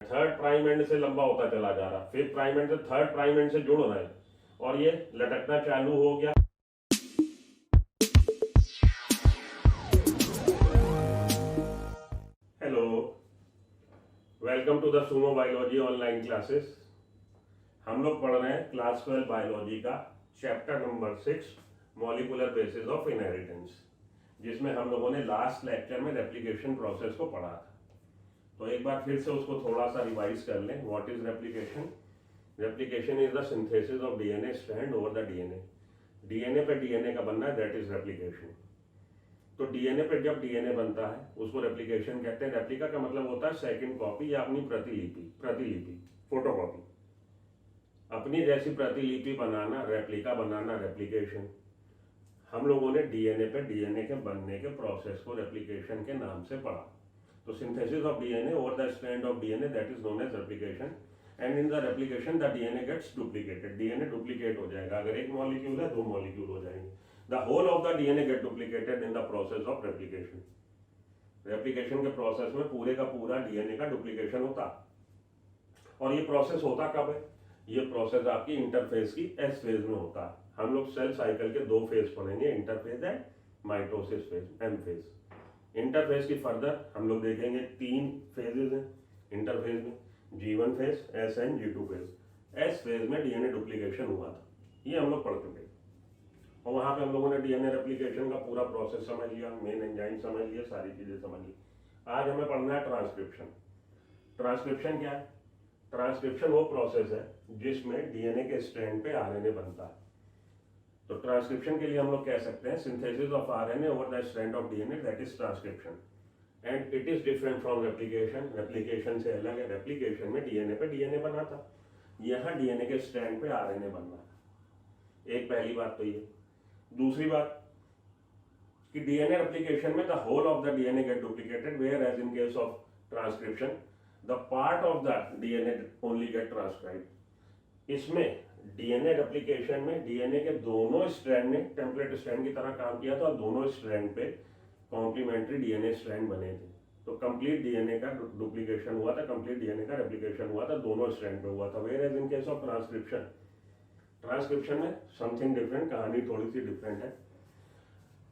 Third prime end से लंबा होता चला जा रहा, फिफ्थ प्राइम एंड से थर्ड प्राइम एंड से जुड़ रहा है और ये लटकना चालू हो गया। Hello, welcome to the Sumo biology online classes. हम लोग पढ़ रहे हैं क्लास 12 बायोलॉजी का chapter number 6 molecular basis of inheritance, जिसमें हम लोगों ने लास्ट लेक्चर में रेप्लिकेशन प्रोसेस को पढ़ा था। तो एक बार फिर से उसको थोड़ा सा रिवाइज कर लें। What is replication? Replication is the synthesis of DNA strand over the DNA. DNA पे डीएनए का बनना, दैट इज रेप्लिकेशन। तो डीएनए पे जब डीएनए बनता है उसको रेप्लिकेशन कहते हैं। रेप्लिका का मतलब होता है सेकंड कॉपी या अपनी प्रतिलिपि, फोटोकॉपी। अपनी जैसी प्रतिलिपि बनाना, रेप्लिका बनाना, रेप्लिकेशन। हम लोगों ने डीएनए पे डीएनए के बनने के प्रोसेस को रेप्लिकेशन के नाम से पढ़ा। तो synthesis of DNA over the strand of DNA, that is known as replication. And in the replication the DNA gets duplicated. DNA duplicate हो जाएगा। अगर एक मॉलिक्यूल है, दो मॉलिक्यूल हो जाएंगे। The whole of the DNA get duplicated in the process of replication. Replication के process में पूरे का पूरा डीएनए का डुप्लीकेशन होता। और ये प्रोसेस होता कब है? ये प्रोसेस आपकी इंटरफेज की एस फेज में होता है। हम लोग सेल साइकिल के दो फेज पढ़ेंगे, interphase and mitosis phase, M phase. Interphase की फर्दर हम लोग देखेंगे तीन फेजेस हैं इंटरफेज में, G1 phase, S and G2 phase. S phase में डीएनए डुप्लीकेशन हुआ था, ये हम लोग पढ़ चुके। और वहां पे हम लोगों ने डीएनए रेप्लिकेशन का पूरा प्रोसेस समझ लिया, मेन एंजाइम समझ लिया, सारी चीजें समझ ली। आज हमें पढ़ना है ट्रांसक्रिप्शन। ट्रांसक्रिप्शन क्या है? ट्रांसक्रिप्शन वो प्रोसेस है जिसमें डीएनए के स्ट्रैंड पे आरएनए बनता है। तो ट्रांसक्रिप्शन के लिए हम लोग कह सकते हैं synthesis of RNA over the strand of DNA, that is transcription. And it is different from replication. Replication से अलग है। रेप्लिकेशन में डीएनए पे डीएनए बना था, यहाँ डीएनए के स्ट्रैंड पे आरएनए बनना। एक पहली बात तो ये। दूसरी बात कि डीएनए रेप्लिकेशन में the whole of the DNA get duplicated, whereas in case of transcription the part of the DNA only get transcribed. इसमें डीएनए रेप्लिकेशन में डीएनए के दोनों स्ट्रैंड ने टेम्पलेट स्ट्रैंड की तरह काम किया था और दोनों स्ट्रैंड पे कॉम्प्लीमेंट्री डीएनए स्ट्रैंड बने थे। तो कंप्लीट डीएनए का डुप्लीकेशन हुआ था, कंप्लीट डीएनए का रेप्लिकेशन हुआ था, दोनों स्ट्रैंड पे हुआ था। Whereas in case of transcription, transcription में समथिंग डिफरेंट, कहानी थोड़ी सी डिफरेंट है।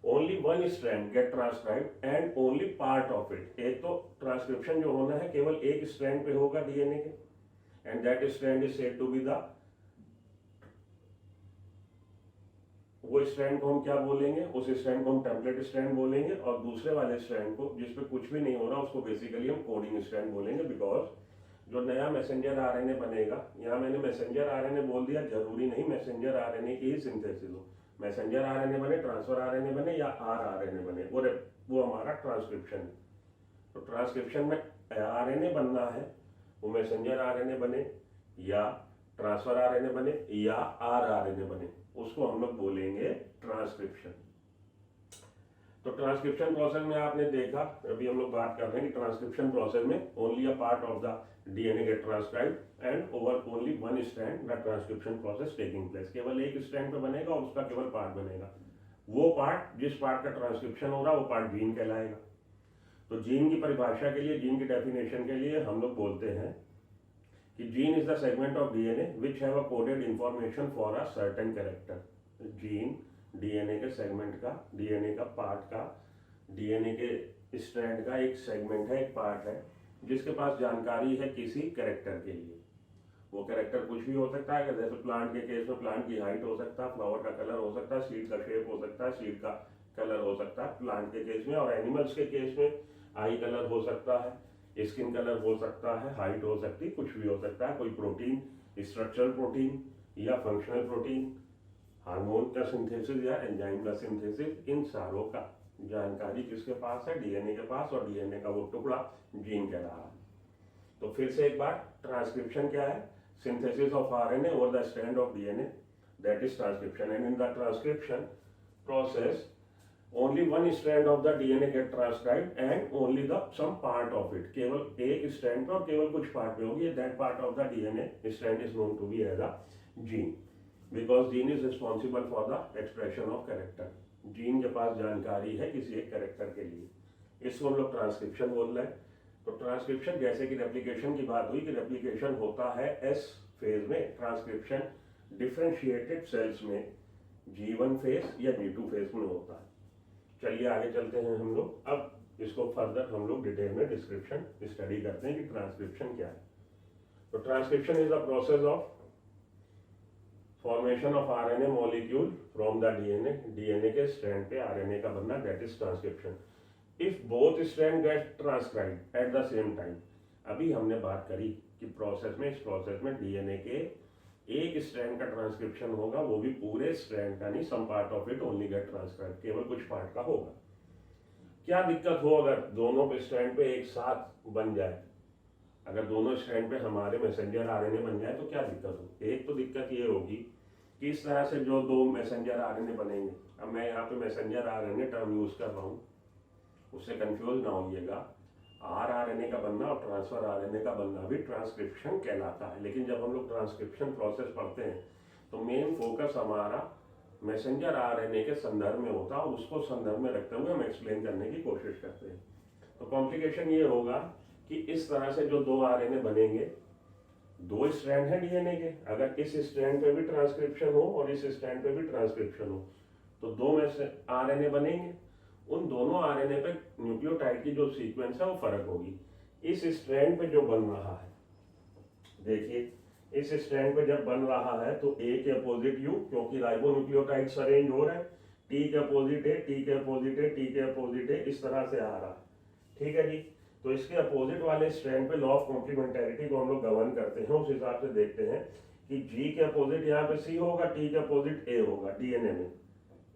Only one strand get transcribed and only part of it. एक तो ट्रांसक्रिप्शन जो होना है केवल एक स्ट्रैंड पे होगा डीएनए के, and that strand is said to be the, वो स्ट्रैंड को हम क्या बोलेंगे? उस स्ट्रैंड को हम टेम्पलेट स्ट्रैंड बोलेंगे, और दूसरे वाले स्ट्रैंड को जिसपे कुछ भी नहीं हो रहा उसको बेसिकली हम कोडिंग स्ट्रैंड बोलेंगे। बिकॉज जो नया मैसेंजर आरएनए बनेगा, यहाँ मैंने मैसेंजर आरएनए बोल दिया, जरूरी नहीं मैसेंजर आरएनए की ही सिंथेसिस हो। मैसेंजर आरएनए बने, ट्रांसफर आरएनए बने या आरएनए बने, वो हमारा ट्रांसक्रिप्शन है। तो ट्रांसक्रिप्शन में आरएनए बनना है, वो मैसेंजर आरएनए बने या ट्रांसफर आरएनए बने या आरएनए बने, उसको हम लोग बोलेंगे ट्रांसक्रिप्शन। तो ट्रांसक्रिप्शन प्रोसेस में आपने देखा, अभी हम लोग बात कर रहे हैं कि ट्रांसक्रिप्शन प्रोसेस में only a part of the DNA get transcribed and over only one strand the transcription process taking place. केवल एक स्ट्रैंड पे बनेगा और उसका केवल पार्ट बनेगा। वो पार्ट, जिस पार्ट का ट्रांसक्रिप्शन हो रहा है वो पार्ट जीन कहलाएगा। तो जीन की परिभाषा के लिए, जीन की डेफिनेशन के लिए हम लोग बोलते हैं कि gene is the segment of DNA which have a coded information for a certain character. Gene DNA के सेगमेंट का, डीएनए का पार्ट का, डीएनए के स्ट्रैंड का एक सेगमेंट है, एक पार्ट है जिसके पास जानकारी है किसी कैरेक्टर के लिए। वो कैरेक्टर कुछ भी हो सकता है, जैसे प्लांट के केस में प्लांट की हाइट हो सकता है, फ्लावर का कलर हो सकता है, सीड का शेप हो सकता है, सीड का कलर हो सकता है प्लांट के केस में। और एनिमल्स के केस में आई कलर हो सकता है, स्किन कलर हो सकता है, हाइट हो सकती है, कुछ भी हो सकता है। कोई प्रोटीन, स्ट्रक्चरल प्रोटीन या फंक्शनल प्रोटीन, हार्मोन का सिंथेसिस या एंजाइम का सिंथेसिस, इन सारों का जानकारी किसके पास है? डीएनए के पास। और डीएनए का वो टुकड़ा जीन कहलाता है। तो फिर से एक बार, ट्रांसक्रिप्शन क्या है? Synthesis of RNA over the strand of DNA, that is transcription. And in the transcription process only one strand of the DNA get transcribed and only the some part of it. केवल एक strand पे और केवल कुछ part पे होगी। That part of the DNA strand is known to be as a gene, because gene is responsible for the expression of character. Gene के पास जानकारी है किसी एक कैरेक्टर के लिए, इसको हम लोग ट्रांसक्रिप्शन बोल रहे हैं। तो ट्रांसक्रिप्शन, जैसे कि रेप्लिकेशन की बात हुई कि रेप्लिकेशन होता है एस फेज में, ट्रांसक्रिप्शन डिफरेंशिएटेड सेल्स में G1 फेज या G2 फेज में होता है। चलिए आगे चलते हैं हम लोग। अब इसको फर्दर हम लोग डिटेल में डिस्क्रिप्शन स्टडी करते हैं कि ट्रांसक्रिप्शन क्या है। तो transcription is the process of formation of RNA molecule from the DNA, DNA के स्ट्रैंड पे आरएनए का बनना, that is transcription. If both strand get transcribed at the same time, अभी हमने बात करी कि प्रोसेस में, इस प्रोसेस में डीएनए के एक स्ट्रैंड का ट्रांसक्रिप्शन होगा, वो भी पूरे स्ट्रैंड का नहीं, some part of it only get transcribed, केवल कुछ पार्ट का होगा। क्या दिक्कत हो अगर दोनों पे स्ट्रैंड पे एक साथ बन जाए, अगर दोनों स्ट्रैंड पे हमारे मैसेंजर आरएनए बन जाए तो क्या दिक्कत हो? एक तो दिक्कत ये होगी कि इस तरह से जो दो मैसेंजर आरएनए बनेंगे, अब मैं यहाँ पे मैसेंजर आरएनए टर्म यूज कर रहा हूँ, उससे कंफ्यूज ना होइएगा। आरएनए का बनना और ट्रांसफर आरएनए का बनना भी ट्रांसक्रिप्शन कहलाता है, लेकिन जब हम लोग ट्रांसक्रिप्शन प्रोसेस पढ़ते हैं तो मेन फोकस हमारा मैसेंजर आरएनए के संदर्भ में होता है, और उसको संदर्भ में रखते हुए हम एक्सप्लेन करने की कोशिश करते हैं। तो कॉम्प्लिकेशन ये होगा कि इस तरह से जो दो आरएनए बनेंगे, दो स्ट्रैंड है डीएनए के, अगर इस स्ट्रैंड पे भी ट्रांसक्रिप्शन हो और इस स्ट्रैंड पे भी ट्रांसक्रिप्शन हो तो दो में से आरएनए बनेंगे। उन दोनों आरएनए पे न्यूक्लियोटाइड की जो सीक्वेंस है वो फर्क होगी। इस स्ट्रैंड पे जो बन रहा है, देखिए इस स्ट्रैंड पे जब बन रहा है तो ए के अपोजिट यू, क्योंकि राइबो न्यूक्लियोटाइड्स अरेंज हो रहे हैं, टी के अपोजिट ए, टी के अपोजिट ए, टी के अपोजिट ए, इस तरह से आ रहा है। ठीक है जी। तो इसके अपोजिट वाले स्ट्रैंड पे लॉ ऑफ कॉम्प्लीमेंटेरिटी को हम लोग गवर्न करते हैं, उस हिसाब से देखते हैं कि जी के अपोजिट यहाँ पे सी होगा, टी के अपोजिट ए होगा, डीएनए में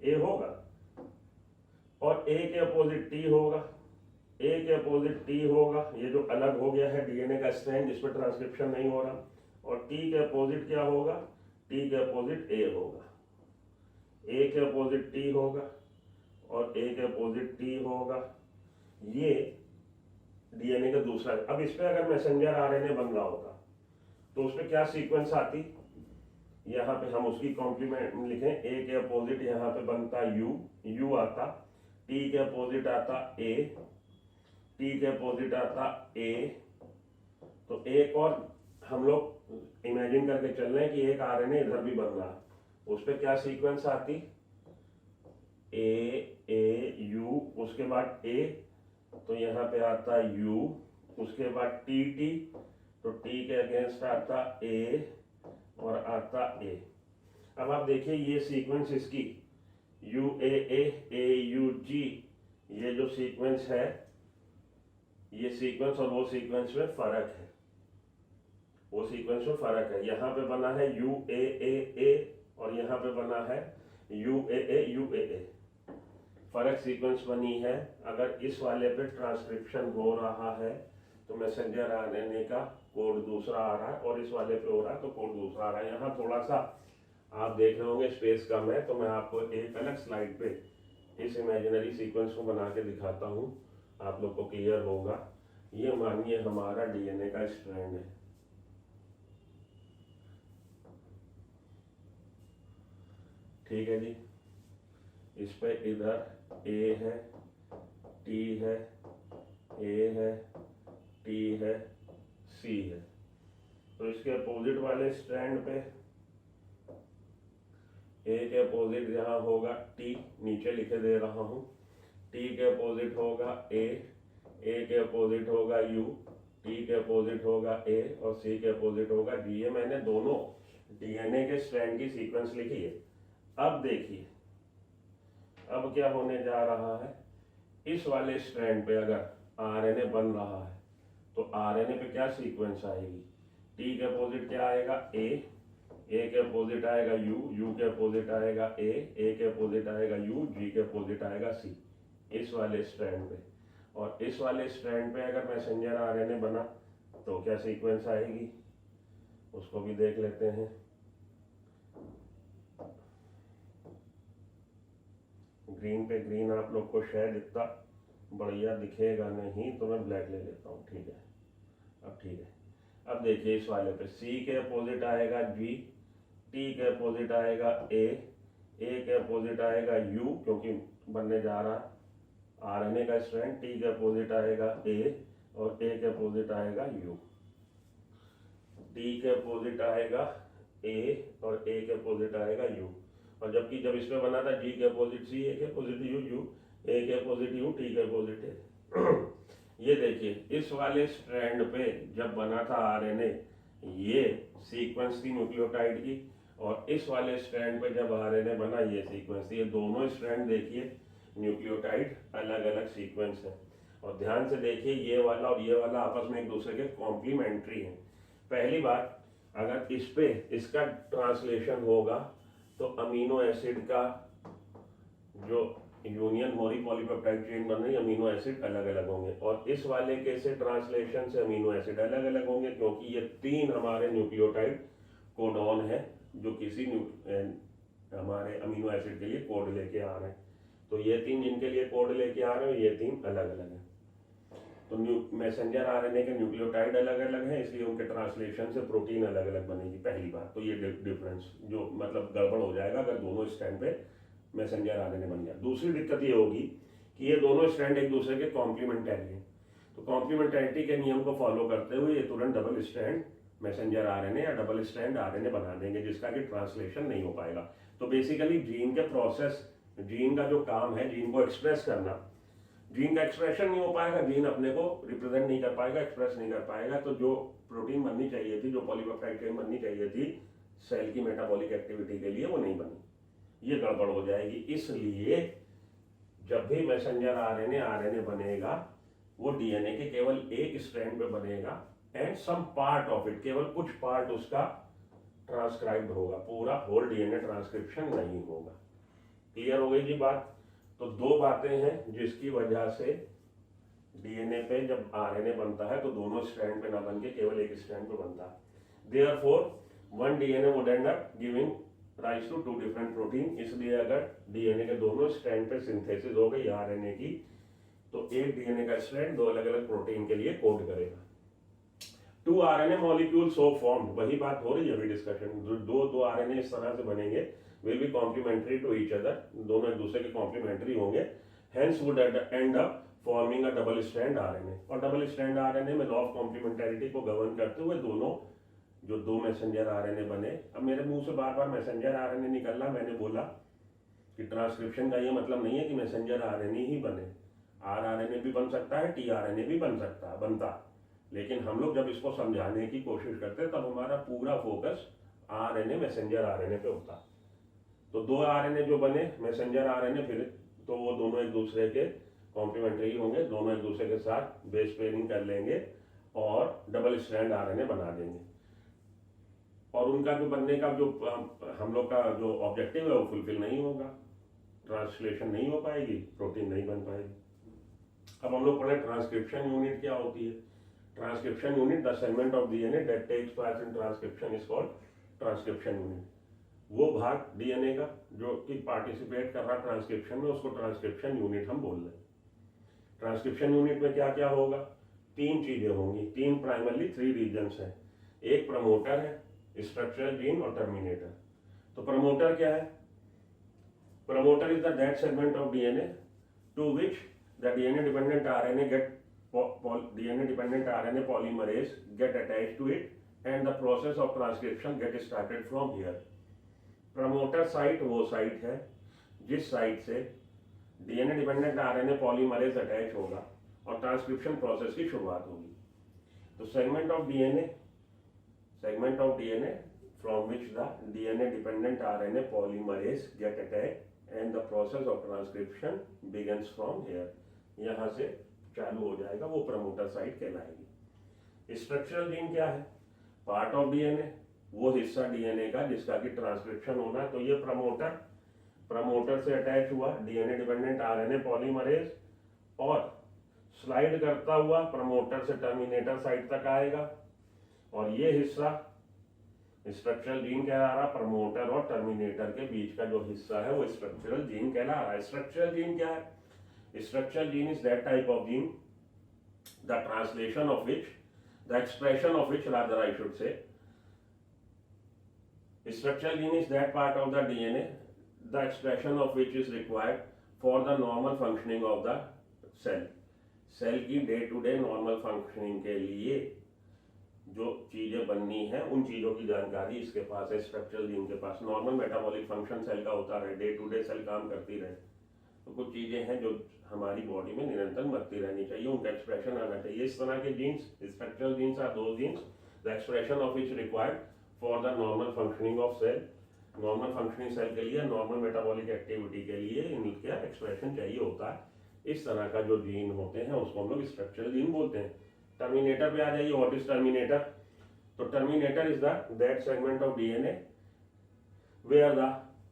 ए होगा, और ए के अपोजिट टी होगा, ए के अपोजिट टी होगा, ये जो अलग हो गया है डीएनए का स्ट्रैंड जिसमें ट्रांसक्रिप्शन नहीं हो रहा, और टी के अपोजिट क्या होगा, टी के अपोजिट ए होगा, ए के अपोजिट टी होगा और ए के अपोजिट टी होगा। ये डीएनए का दूसरा। अब इस पे अगर मैसेंजर आरएनए बन रहा होता तो उस पर क्या सीक्वेंस आती, यहाँ पे हम उसकी कॉम्प्लीमेंट लिखें, ए के अपोजिट यहाँ पे बनता यू, यू आता, टी के अपोजिट आता ए, टी के अपोजिट आता ए। तो एक और हम लोग इमेजिन करके चल रहे हैं कि एक आरएनए इधर भी बन रहा है, उस पर क्या सीक्वेंस आती, ए यू, उसके बाद ए, तो यहाँ पे आता यू, उसके बाद टी टी, तो टी के अगेंस्ट आता ए और आता ए। अब आप देखिए ये सीक्वेंस इसकी यू ए यू जी, ये जो सीक्वेंस है, ये सीक्वेंस और वो सीक्वेंस में फर्क है, वो सीक्वेंस में फर्क है। यहाँ पे बना है यू ए और यहाँ पे बना है यू ए, फर्क सीक्वेंस बनी है। अगर इस वाले पे ट्रांसक्रिप्शन हो रहा है तो मैसेंजर आरएनए का कोड दूसरा आ रहा है, और इस वाले पे हो रहा है तो कोड दूसरा आ रहा है। यहाँ थोड़ा सा आप देख रहे होंगे स्पेस कम है, तो मैं आपको एक अलग स्लाइड पे इस इमेजिनरी सीक्वेंस को बना के दिखाता हूँ, आप लोग को क्लियर होगा। ये मानिए हमारा डीएनए का स्ट्रैंड है, ठीक है जी। इस पे इधर ए है, टी है, ए है, टी है, सी है। तो इसके अपोजिट वाले स्ट्रैंड पे ए के अपोजिट यहाँ होगा टी, नीचे लिखे दे रहा हूँ, टी के अपोजिट होगा ए के अपोजिट होगा यू, टी के अपोजिट होगा ए और सी के अपोजिट होगा जी। ये मैंने दोनों डीएनए के स्ट्रैंड की सीक्वेंस लिखी है। अब देखिए अब क्या होने जा रहा है, इस वाले स्ट्रैंड पे अगर आरएनए बन रहा है तो आरएनए पे क्या सीक्वेंस आएगी, टी के अपोजिट क्या आएगा ए के अपोजिट आएगा यू के अपोजिट आएगा ए के अपोजिट आएगा यू, जी के अपोजिट आएगा सी, इस वाले स्ट्रैंड पे। और इस वाले स्ट्रैंड पे अगर मैसेंजर आरएनए बना तो क्या सीक्वेंस आएगी, उसको भी देख लेते हैं। ग्रीन पे ग्रीन आप लोग को शायद इतना बढ़िया दिखेगा नहीं, तो मैं ब्लैक ले लेता हूँ, ठीक है। अब ठीक है। अब देखिए इस वाले पे सी के अपोजिट आएगा जी, टी के अपोजिट आएगा ए के अपोजिट आएगा यू, क्योंकि बनने जा रहा आरएनए का स्ट्रैंड, टी के अपोजिट आएगा ए और ए के अपोजिट आएगा यू, डी के अपोजिट आएगा ए और ए के अपोजिट आएगा यू। और जबकि जब इसमें बना था जी के अपोजिट सी, ए के अपोजिट यू, यू ए के अपोजिट यू, टी के अपोजिट ए। ये देखिए इस वाले स्ट्रैंड पे जब बना था आरएनए, ये सीक्वेंस थी न्यूक्लियोटाइड की, और इस वाले स्ट्रैंड पे जब आरएनए बना ये सीक्वेंस थी। ये दोनों स्ट्रैंड देखिए न्यूक्लियोटाइड अलग अलग सीक्वेंस है। और ध्यान से देखिए ये वाला और ये वाला आपस में एक दूसरे के कॉम्प्लीमेंट्री हैं। पहली बात, अगर इस पे इसका ट्रांसलेशन होगा तो अमीनो एसिड का जो यूनियन मोरी पॉलीपेप्टाइड चेन बन रही, अमीनो एसिड अलग अलग होंगे। और इस वाले के से ट्रांसलेशन से अमीनो एसिड अलग अलग होंगे, क्योंकि ये तीन हमारे न्यूक्लियोटाइड कोडॉन है जो किसी हमारे अमीनो एसिड के लिए कोड लेके आ रहे हैं। तो ये तीन जिनके लिए कोड लेके आ रहे हैं, ये तीन अलग अलग हैं। तो मैसेंजर आरएनए के न्यूक्लियोटाइड अलग अलग हैं, इसलिए उनके ट्रांसलेशन से प्रोटीन अलग अलग बनेगी। पहली बात तो ये डिफरेंस जो मतलब गड़बड़ हो जाएगा अगर दोनों स्ट्रैंड पे मैसेंजर आरएनए बन गया। दूसरी दिक्कत ये होगी कि ये दोनों स्ट्रैंड एक दूसरे के कॉम्प्लीमेंटरी हैं। तो कॉम्प्लीमेंटरिटी के नियम को फॉलो करते हुए ये तुरंत डबल स्ट्रैंड मैसेंजर आरएनए या डबल स्ट्रैंड आरएनए बना देंगे, जिसका कि ट्रांसलेशन नहीं हो पाएगा। तो बेसिकली जीन के प्रोसेस, जीन का जो काम है जीन को एक्सप्रेस करना, जीन का एक्सप्रेशन नहीं हो पाएगा, जीन अपने को रिप्रेजेंट नहीं कर पाएगा, एक्सप्रेस नहीं कर पाएगा। तो जो प्रोटीन बननी चाहिए थी, जो पॉलीपेप्टाइड चेन बननी चाहिए थी सेल की मेटाबॉलिक एक्टिविटी के लिए, वो नहीं बनी। ये गड़बड़ हो जाएगी। इसलिए जब भी मैसेंजर आरएनए बनेगा वो डीएनए के केवल एक स्ट्रैंड पे बनेगा and some part of it, केवल कुछ पार्ट उसका ट्रांसक्राइब्ड होगा, पूरा होल डीएनए ट्रांसक्रिप्शन नहीं होगा। क्लियर हो गई जी बात। तो दो बातें हैं जिसकी वजह से डीएनए पे जब आरएनए बनता है तो दोनों स्ट्रैंड पे ना बन के केवल एक स्ट्रैंड पे बनता है। Therefore one DNA would end up giving rise to two different protein. इसलिए अगर डीएनए के दोनों स्ट्रैंड पे सिंथेसिस हो गई आरएनए की, तो एक डीएनए का स्ट्रैंड दो अलग अलग प्रोटीन के लिए कोड करेगा। Two RNA molecule so formed, वही बात हो रही है अभी डिस्कशन। दो आरएनए इस तरह से बनेंगे, will be complementary to each other, दोनों एक दूसरे के कॉम्प्लीमेंट्री होंगे। Hence would end up forming a double strand RNA. और डबल स्ट्रैंड आरएनए में लॉ ऑफ कॉम्प्लीमेंटरिटी को गवर्न करते हुए दोनों जो दो मैसेंजर आरएनए बने, अब मेरे मुंह से बार बार मैसेंजर आरएनए निकल रहा, मैंने बोला कि ट्रांसक्रिप्शन का ये मतलब नहीं है कि मैसेंजर आरएनए ही बने, आरएनए भी बन सकता है, टीआरएनए भी बन सकता है, बनता। लेकिन हम लोग जब इसको समझाने की कोशिश करते हैं तब हमारा पूरा फोकस आरएनए मैसेंजर आरएनए पे होता। तो दो आरएनए जो बने मैसेंजर आरएनए, फिर तो वो दोनों एक दूसरे के कॉम्प्लीमेंट्री होंगे, दोनों एक दूसरे के साथ बेस पेयरिंग कर लेंगे और डबल स्ट्रैंड आरएनए बना देंगे। और उनका जो बनने का जो हम लोग का जो ऑब्जेक्टिव है वो फुलफिल नहीं होगा, ट्रांसलेशन नहीं हो पाएगी, प्रोटीन नहीं बन पाएगी। अब हम लोग पढ़े ट्रांसक्रिप्शन यूनिट क्या होती है। Transcription unit, the segment of DNA that takes part in transcription is called transcription unit. वो भाग डीएनए का जो कि पार्टिसिपेट कर रहा है ट्रांसक्रिप्शन में, उसको ट्रांसक्रिप्शन यूनिट हम बोल रहे हैं। ट्रांसक्रिप्शन यूनिट में क्या क्या होगा, तीन चीजें होंगी, तीन प्राइमरली थ्री रीजन्स हैं। एक प्रमोटर है, स्ट्रक्चरल जीन और टर्मिनेटर। तो प्रमोटर क्या है, promoter is the that segment of DNA to which the DNA dependent RNA get DNA dependent RNA polymerase get attached to it and the process of transcription get started from here. Promoter site वो site है जिस site से DNA dependent RNA polymerase attach होगा और transcription process की शुरुआत होगी। तो segment of DNA from which the DNA dependent RNA polymerase get attached and the process of transcription begins from here. यहाँ से चालू हो जाएगा, वो प्रमोटर साइट कहलाएगी। स्ट्रक्चरल जीन क्या है, पार्ट ऑफ डीएनए, वो हिस्सा डीएनए का जिसका कि ट्रांसक्रिप्शन होना है। तो ये प्रमोटर से अटैच हुआ डीएनए डिपेंडेंट आरएनए पॉलीमरेज और स्लाइड करता हुआ प्रमोटर से टर्मिनेटर साइट तक आएगा। और ये हिस्सा स्ट्रक्चरल जीन कहला रहा, प्रमोटर और टर्मिनेटर के बीच का जो हिस्सा है वो स्ट्रक्चरल जीन कहला रहा है। स्ट्रक्चरल जीन क्या है, structural gene is that type of gene, the translation of which, the expression of which rather I should say, structural gene is that part of the DNA, the expression of which is required for the normal functioning of the cell. Cell की day to day normal functioning के लिए जो चीज़ें बननी है उन चीज़ों की जानकारी इसके पास है, स्ट्रक्चरल जीन के पास। नॉर्मल मेटाबॉलिक फंक्शन सेल का होता रहे, डे टू डे सेल काम करती रहे, तो कुछ चीज़ें हैं जो हमारी बॉडी में निरंतर बनती रहनी चाहिए, उनका एक्सप्रेशन आना चाहिए। इस तरह के genes, structural genes are the genes the expression of which required for the normal functioning of cell. Normal functioning cell के लिए, नॉर्मल मेटाबॉलिक एक्टिविटी के लिए इनका एक्सप्रेशन चाहिए होता है। इस तरह का जो जीन होते हैं उसको हम लोग स्ट्रक्चरल जीन बोलते हैं। टर्मिनेटर पे आ जाइए। What is terminator? तो terminator is that segment of DNA where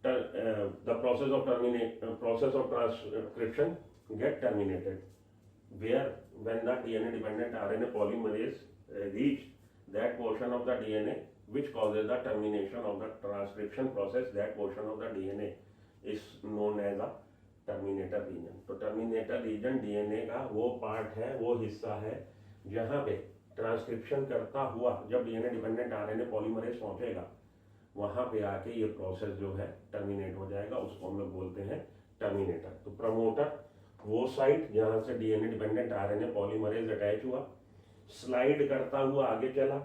the process of transcription get terminated, where when the DNA dependent RNA polymerase reach that portion of the DNA which causes the termination of the transcription process, that portion of the DNA is known as a terminator region। तो terminator region DNA का वो part है, वो हिस्सा है जहाँ पे transcription करता हुआ जब DNA डिपेंडेंट RNA पॉलीमरेज पहुंचेगा वहां पे आके ये प्रोसेस जो है टर्मिनेट हो जाएगा, उसको हम लोग बोलते हैं टर्मिनेटर। तो प्रमोटर वो साइट जहां से DNA dependent RNA polymerase attach हुआ, स्लाइड करता हुआ आगे चला,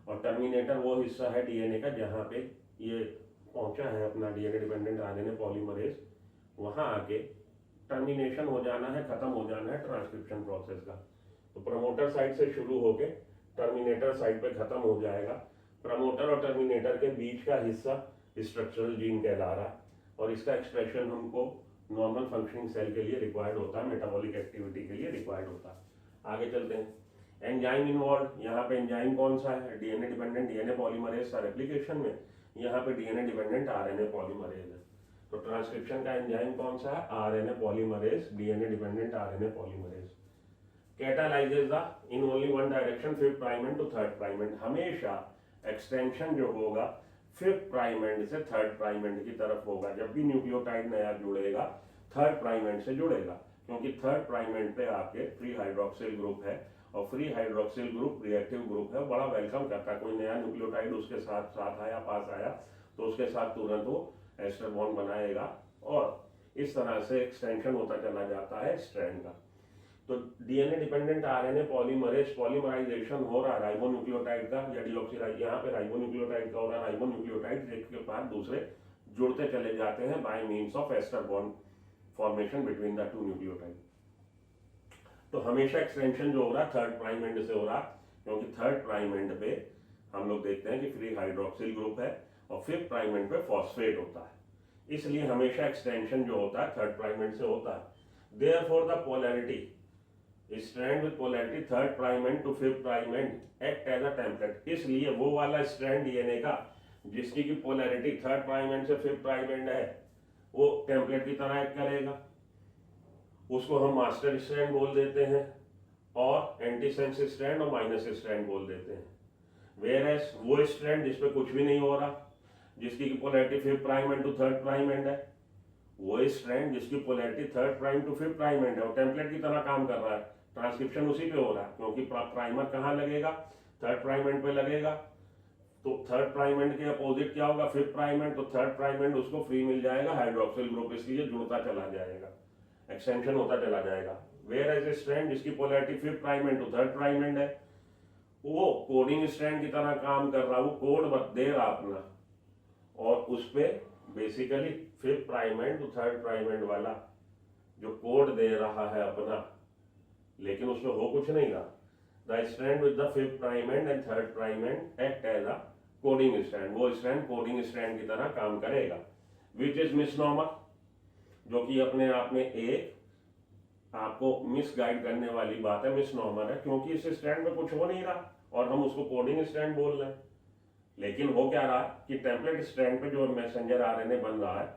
और टर्मिनेटर वो हिस्सा है डीएनए का जहां पे ये पहुंचा है अपना डीएनए डिपेंडेंट आरएनए पॉलीमरेज, वहां आके टर्मिनेशन हो जाना है, खत्म हो जाना है ट्रांसक्रिप्शन प्रोसेस का। तो प्रमोटर साइड से शुरू होके टर्मिनेटर साइड पे खत्म हो जाएगा। प्रमोटर और टर्मिनेटर के बीच का हिस्सा स्ट्रक्चरल जीन कहला रहा है, और इसका एक्सप्रेशन हमको नॉर्मल फंक्शनिंग सेल के लिए रिक्वायर्ड होता है, मेटाबॉलिक एक्टिविटी के लिए रिक्वायर्ड होता है। आगे चलते हैं। Enzyme involve. यहाँ पे एंजाइम कौन सा है? डीएनए डिपेंडेंट डीएनए पॉलीमरेज का रेप्लिकेशन में यहाँ पे डीएनए डिपेंडेंट आरएनए पॉलीमरेज है। तो ट्रांसक्रिप्शन का एंजाइम कौन सा है? RNA polymerase, DNA dependent RNA polymerase. Catalyses the in only one direction, 5th prime end to 3rd prime end. हमेशा एक्सटेंशन जो होगा 5th प्राइम एंड से 3rd प्राइम एंड की तरफ होगा। जब भी न्यूक्लियोटाइड नया जुड़ेगा 3rd प्राइम एंड से जुड़ेगा, क्योंकि 3rd प्राइम एंड पे आपके फ्री हाइड्रोक्सिल ग्रुप है, और free hydroxyl group reactive group है, बड़ा वेलकम करता है। कोई नया न्यूक्लियोटाइड उसके साथ आया, पास आया, तो उसके साथ तुरंत वो एस्टर बॉन्ड बनाएगा, और इस तरह से एक्सटेंशन होता चला जाता है स्ट्रैंड का। तो DNA dependent RNA polymerase, polymerisation हो रहा है राइबोन्यूक्लियोटाइड का या डीऑक्सीराइज, यहाँ पे राइबोन्यूक्लियोटाइड का हो रहा है। राइबोन्यूक्लियोटाइड एक के बाद दूसरे जुड़ते चले जाते हैं by means of ester bond formation between the 2 nucleotide. तो हमेशा एक्सटेंशन जो हो रहा है 3rd प्राइम एंड से हो रहा, क्योंकि 3rd प्राइम एंड पे हम लोग देखते हैं कि फ्री हाइड्रोक्सिल ग्रुप है, और 5th प्राइम एंड पे फॉस्फेट होता है, इसलिए हमेशा एक्सटेंशन जो होता है 3rd प्राइम एंड से होता है। Therefore the polarity strand with polarity 3rd prime end to 5th prime end act as a template. इसलिए वो वाला स्ट्रैंड डीएनए का जिसकी की पोलैरिटी 3rd प्राइम एंड से 5th प्राइम एंड है, वो टेम्पलेट की तरह एक्ट करेगा, उसको हम मास्टर स्ट्रैंड बोल देते हैं, और एंटीसेंस स्ट्रैंड और माइनस स्ट्रैंड बोल देते हैं। वेयरएस वो स्ट्रैंड जिसपे कुछ भी नहीं हो रहा, जिसकी की polarity 5th prime end to 3rd prime end है, वो स्ट्रैंड जिसकी polarity 3rd prime to 5th prime end है, वो टेम्पलेट की तरह काम कर रहा है, ट्रांसक्रिप्शन उसी पे हो रहा है, क्योंकि प्राइमर कहाँ लगेगा? 3rd प्राइम एंड पे लगेगा। तो 3rd प्राइम एंड के अपोजिट क्या होगा? 5th prime and. तो 3rd प्राइम एंड उसको फ्री मिल जाएगा हाइड्रोक्सिल ग्रुप, इसलिए जुड़ता चला जाएगा, एक्सटेंशन होता चला जाएगा। वेयर एज स्ट्रैंड जिसकी polarity 5th prime end to 3rd prime end है, वो कोडिंग स्ट्रैंड की तरह काम कर रहा, वो कोड दे रहा अपना, और उस पे basically 5th prime end to 3rd prime end वाला जो कोड दे रहा है अपना, लेकिन उसमें हो कुछ नहीं रहा। The strand with the 5th prime end 3rd prime end act as a coding strand, वो स्ट्रैंड कोडिंग स्ट्रैंड की तरह काम करेगा। विच इज मिसनॉमर, जो कि अपने आप में एक आपको मिसगाइड करने वाली बात है, मिसनॉमर है, क्योंकि इस स्ट्रैंड में कुछ हो नहीं रहा और हम उसको कोडिंग स्ट्रैंड बोल रहे हैं। लेकिन हो क्या रहा कि टेम्पलेट स्ट्रैंड पे जो मैसेंजर आरएनए बन रहा है,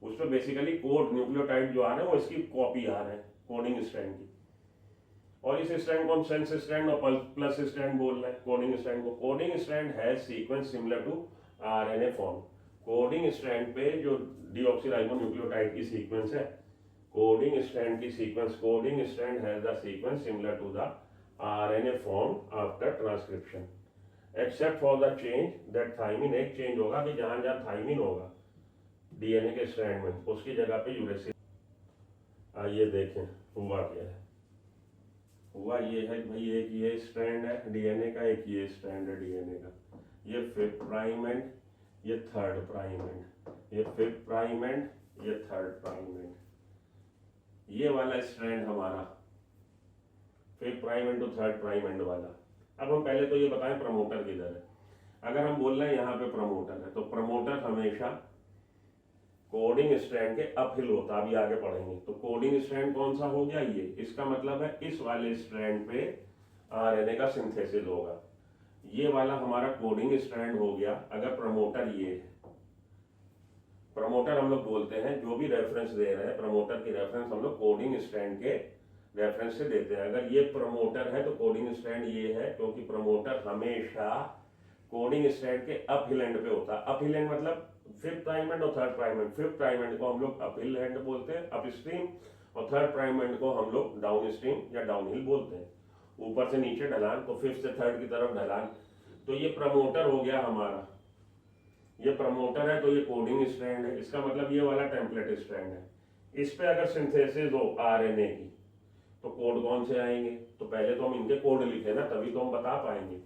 उस पर बेसिकली कोड न्यूक्लियोटाइड जो आ रहे हैं वो इसकी कॉपी आ रहे हैं कोडिंग स्ट्रैंड की, और इस स्ट्रैंड को हम सेंस स्ट्रैंड और प्लस स्ट्रैंड बोल रहे हैं कोडिंग स्ट्रैंड को। कोडिंग स्ट्रैंड है sequence similar to RNA form. Coding strand पे जो डीऑक्सीराइबोन्यूक्लियोटाइड की सीक्वेंस है, कोडिंग स्ट्रैंड की sequence, coding strand has the sequence similar to the RNA form after transcription, except for the change that thymine. एक change होगा कि जहां जहां थाइमिन होगा डीएनए के स्ट्रैंड में, उसकी जगह पे यूरेसिल। आइए देखें हुआ क्या है। हुआ ये है कि भाई एक ये स्ट्रैंड है डीएनए का, एक ये स्ट्रैंड है डीएनए का, ये 5th प्राइम एंड ये 3rd प्राइम एंड, ये 5th प्राइम एंड ये 3rd प्राइम एंड, ये वाला स्ट्रैंड हमारा 5th prime end to 3rd prime end वाला। अब हम पहले तो ये बताएं प्रमोटर किधर है। अगर हम बोल रहे हैं यहाँ पे प्रमोटर है, तो प्रमोटर हमेशा कोडिंग स्ट्रैंड के अपहिल होता, अभी आगे पढ़ेंगे। तो कोडिंग स्ट्रैंड कौन सा हो गया, ये, इसका मतलब है इस वाले स्ट्रैंड पे आरएनए का सिंथेसिस होगा। ये वाला हमारा कोडिंग स्ट्रैंड हो गया। अगर प्रमोटर ये है, प्रमोटर हम लोग बोलते हैं जो भी रेफरेंस दे रहे हैं, प्रमोटर की रेफरेंस हम लोग कोडिंग स्ट्रैंड के रेफरेंस से देते हैं। अगर ये प्रमोटर है तो कोडिंग स्ट्रैंड ये है, क्योंकि प्रमोटर हमेशा कोडिंग स्ट्रैंड के अपहिल एंड पे होता है। अपहिल एंड मतलब 5th प्राइम एंड और 3rd prime and. 5th prime and को हम लोग अपहिल एंड बोलते हैं, अपस्ट्रीम, और 3rd प्राइम एंड को हम लोग डाउन स्ट्रीम या डाउनहिल बोलते हैं। ऊपर से नीचे ढलान, तो 5th से 3rd की तरफ ढलान। तो ये प्रमोटर हो गया हमारा, ये प्रमोटर है, तो ये कोडिंग स्ट्रैंड है। इसका मतलब ये वाला टेम्पलेट स्ट्रैंड है। इस पे अगर सिंथेसिस हो आरएनए की तो कोड कौन से आएंगे, तो पहले तो हम इनके कोड लिखे ना, तभी तो हम बता पाएंगे।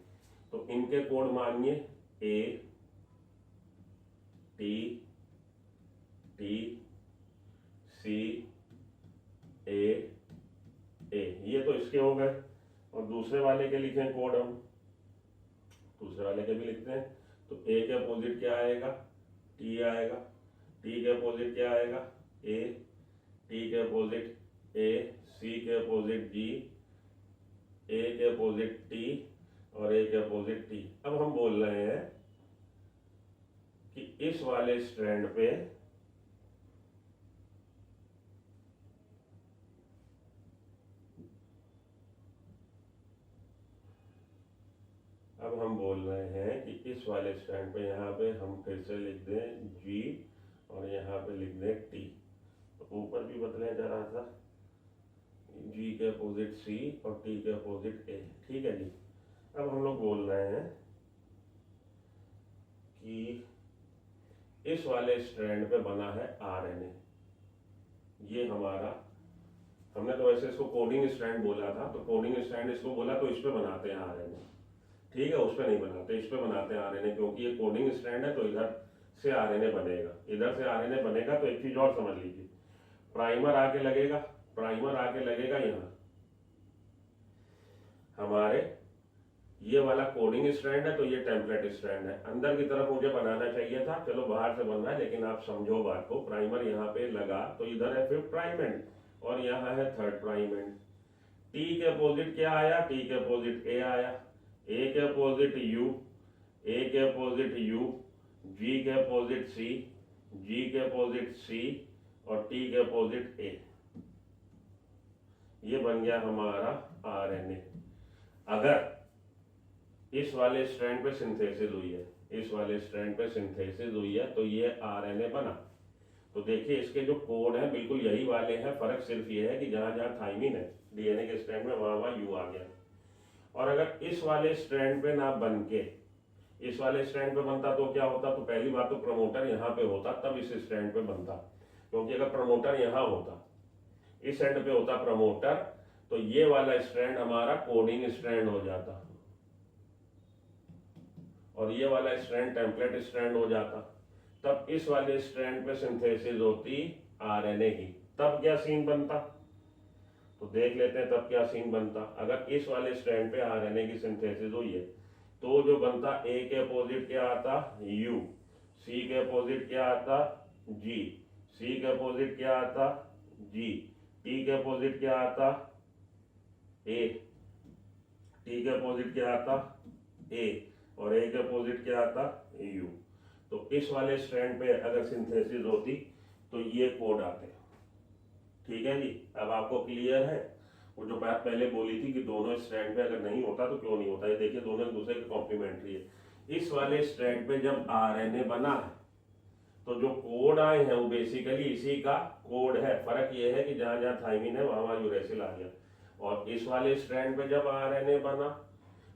तो इनके कोड मानिए ए टी टी सी ए ए, ये तो इसके हो गए। और दूसरे वाले के लिखें कोड हम, दूसरे वाले के भी लिखते हैं। तो ए के अपोजिट क्या आएगा, टी आएगा, टी के अपोजिट क्या आएगा, ए, टी के अपोजिट ए, सी के अपोजिट जी, ए के अपोजिट टी और ए के अपोजिट टी। अब हम बोल रहे हैं कि इस वाले स्ट्रैंड पे अब हम बोल रहे हैं कि इस वाले स्टैंड पे यहाँ पे हम फिर से लिख दें जी और यहाँ पे लिख दें टी। तो ऊपर भी बदले जरा सा, जी के अपोजिट सी और टी के अपोजिट ए। ठीक है जी। अब हम लोग बोल रहे हैं कि इस वाले स्ट्रैंड पे बना है आरएनए। ये हमारा, हमने तो वैसे इसको कोडिंग स्ट्रैंड बोला था, तो कोडिंग स्ट्रैंड इसको बोला, तो इस पे बनाते हैं आरएनए। ठीक है, उस पर नहीं बनाते, इस पे बनाते हैं आरएनए, क्योंकि ये कोडिंग स्ट्रैंड है तो इधर से आरएनए बनेगा। इधर से आरएनए बनेगा तो एक चीज और समझ लीजिए, प्राइमर आके लगेगा, प्राइमर आके लगेगा यहाँ हमारे, ये वाला कोडिंग स्ट्रैंड है तो ये टेम्पलेट स्ट्रैंड है। अंदर की तरफ मुझे बनाना चाहिए था, चलो बाहर से बन रहा है, लेकिन आप समझो बात को। प्राइमर यहाँ पे लगा तो इधर है 5th प्राइम एंड और यहाँ है 3rd प्राइम एंड। टी के अपोजिट क्या आया, टी के अपोजिट ए आया, ए के अपोजिट यू, ए के अपोजिट यू, जी के अपोजिट सी, जी के अपोजिट सी और टी के अपोजिट ए। ये बन गया हमारा आरएनए। अगर इस वाले स्ट्रैंड पे सिंथेसिस हुई है, इस वाले स्ट्रैंड पे सिंथेसिस हुई है तो ये आरएनए बना। तो देखिए इसके जो कोड है बिल्कुल यही वाले हैं, फर्क सिर्फ ये है कि जहां जहां थाइमिन है डीएनए के स्ट्रैंड में वहां वहां यू आ गया। और अगर इस वाले स्ट्रैंड पे ना बन के इस वाले स्ट्रैंड पे बनता तो क्या होता, तो पहली बात तो प्रमोटर यहाँ पे होता तब इस स्ट्रैंड पे बनता, क्योंकि अगर प्रमोटर यहाँ होता, इस एंड पे होता प्रमोटर, तो ये वाला स्ट्रैंड हमारा कोडिंग स्ट्रैंड हो जाता और ये वाला स्ट्रैंड टेम्पलेट स्ट्रैंड हो जाता। तब इस वाले स्ट्रैंड पे सिंथेसिस होती आरएनए की, तब क्या सीन बनता, तो देख लेते हैं तब क्या सीन बनता। अगर इस वाले स्ट्रैंड पे आरएनए की सिंथेसिस हुई है तो जो बनता, ए के अपोजिट क्या आता, यू, सी के अपोजिट क्या आता, जी, सी के अपोजिट क्या आता, जी, टी के अपोजिट क्या आता, ए, टी के अपोजिट क्या आता, ए, और ए के अपोजिट क्या आता, यू। तो इस वाले स्ट्रैंड पे अगर सिंथेसिस होती तो ये कोड आते। ठीक है जी। अब आपको क्लियर है, वो जो बात पहले बोली थी कि दोनों स्ट्रैंड पे अगर नहीं होता तो क्यों नहीं होता, ये देखिए दोनों एक दूसरे के कॉम्प्लीमेंट्री है। इस वाले स्ट्रैंड पे जब आरएनए बना है तो जो कोड आए हैं वो बेसिकली इसी का कोड है। फर्क ये है कि जहां जहां थाइमिन है वहां वहां यूरेसिल आ गया। और इस वाले स्ट्रैंड पे जब आरएनए बना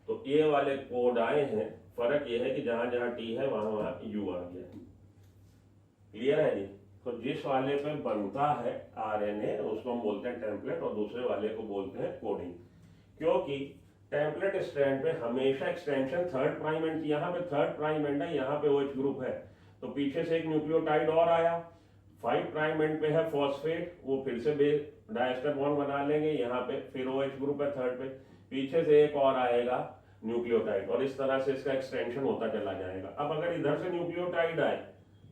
तो ये वाले कोड आए हैं, फर्क ये है कि जहां जहां टी है वहां वहां यू आ गया। क्लियर है जी। तो जिस वाले पे बनता है आरएनए उसको हम बोलते हैं टेम्पलेट और दूसरे वाले को बोलते हैं कोडिंग। क्योंकि टेम्पलेट स्ट्रैंड पे हमेशा एक्सटेंशन थर्ड प्राइम एंड, यहाँ पे थर्ड प्राइम एंड है, यहाँ पे OH ग्रुप है, तो पीछे से एक न्यूक्लियोटाइड और आया, 5 प्राइम एंड पे है फॉस्फेट, वो फिर से डायस्टर बॉन्ड बना लेंगे, यहाँ पे फिर OH ग्रुप है थर्ड पे, पीछे से एक और आएगा न्यूक्लियोटाइड, और इस तरह से इसका एक्सटेंशन होता चला जाएगा। अब अगर इधर से न्यूक्लियोटाइड आए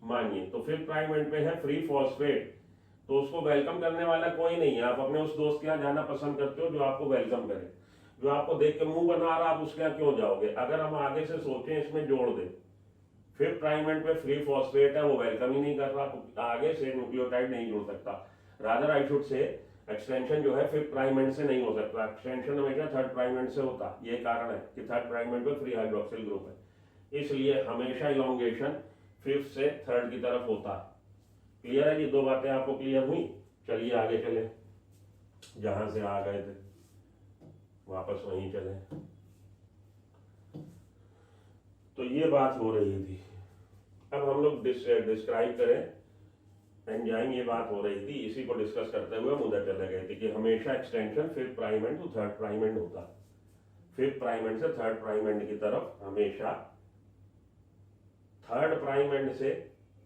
मानिए, तो फिर प्राइम एंड पे है फ्री फॉस्फेट, तो उसको वेलकम करने वाला कोई नहीं है। आप अपने उस दोस्त के यहाँ जाना पसंद करते हो जो आपको वेलकम करे, जो आपको देख के मुंह बना रहा, आप उसके यहाँ क्यों जाओगे? अगर हम आगे से सोचें, इसमें जोड़ दें, फिर प्राइम एंड पे फ्री फॉस्फेट है, वो वेलकम ही नहीं कर रहा, तो आगे से न्यूक्लियोटाइड नहीं जुड़ सकता। Rather I should say extension जो है फिफ्थ प्राइम एंड से नहीं हो सकता, एक्सटेंशन हमेशा थर्ड प्राइम एंड से होता। ये कारण है कि थर्ड प्राइम एंड पे फ्री हाइड्रोक्सिल ग्रुप है, इसलिए हमेशा इलोंगेशन फिफ्थ से थर्ड की तरफ होता। क्लियर है? ये दो बातें आपको क्लियर हुई? चलिए आगे चले, जहां से आ गए थे वापस वहीं चले। तो ये बात हो रही थी, अब हम लोग डिस्क्राइब करें एंजाइम, ये बात हो रही थी, इसी को डिस्कस करते हुए हम उधर चले गए थे कि हमेशा extension fifth prime end to third prime end होता, फिफ्थ प्राइम एंड से थर्ड प्राइम एंड की तरफ हमेशा थर्ड प्राइम एंड से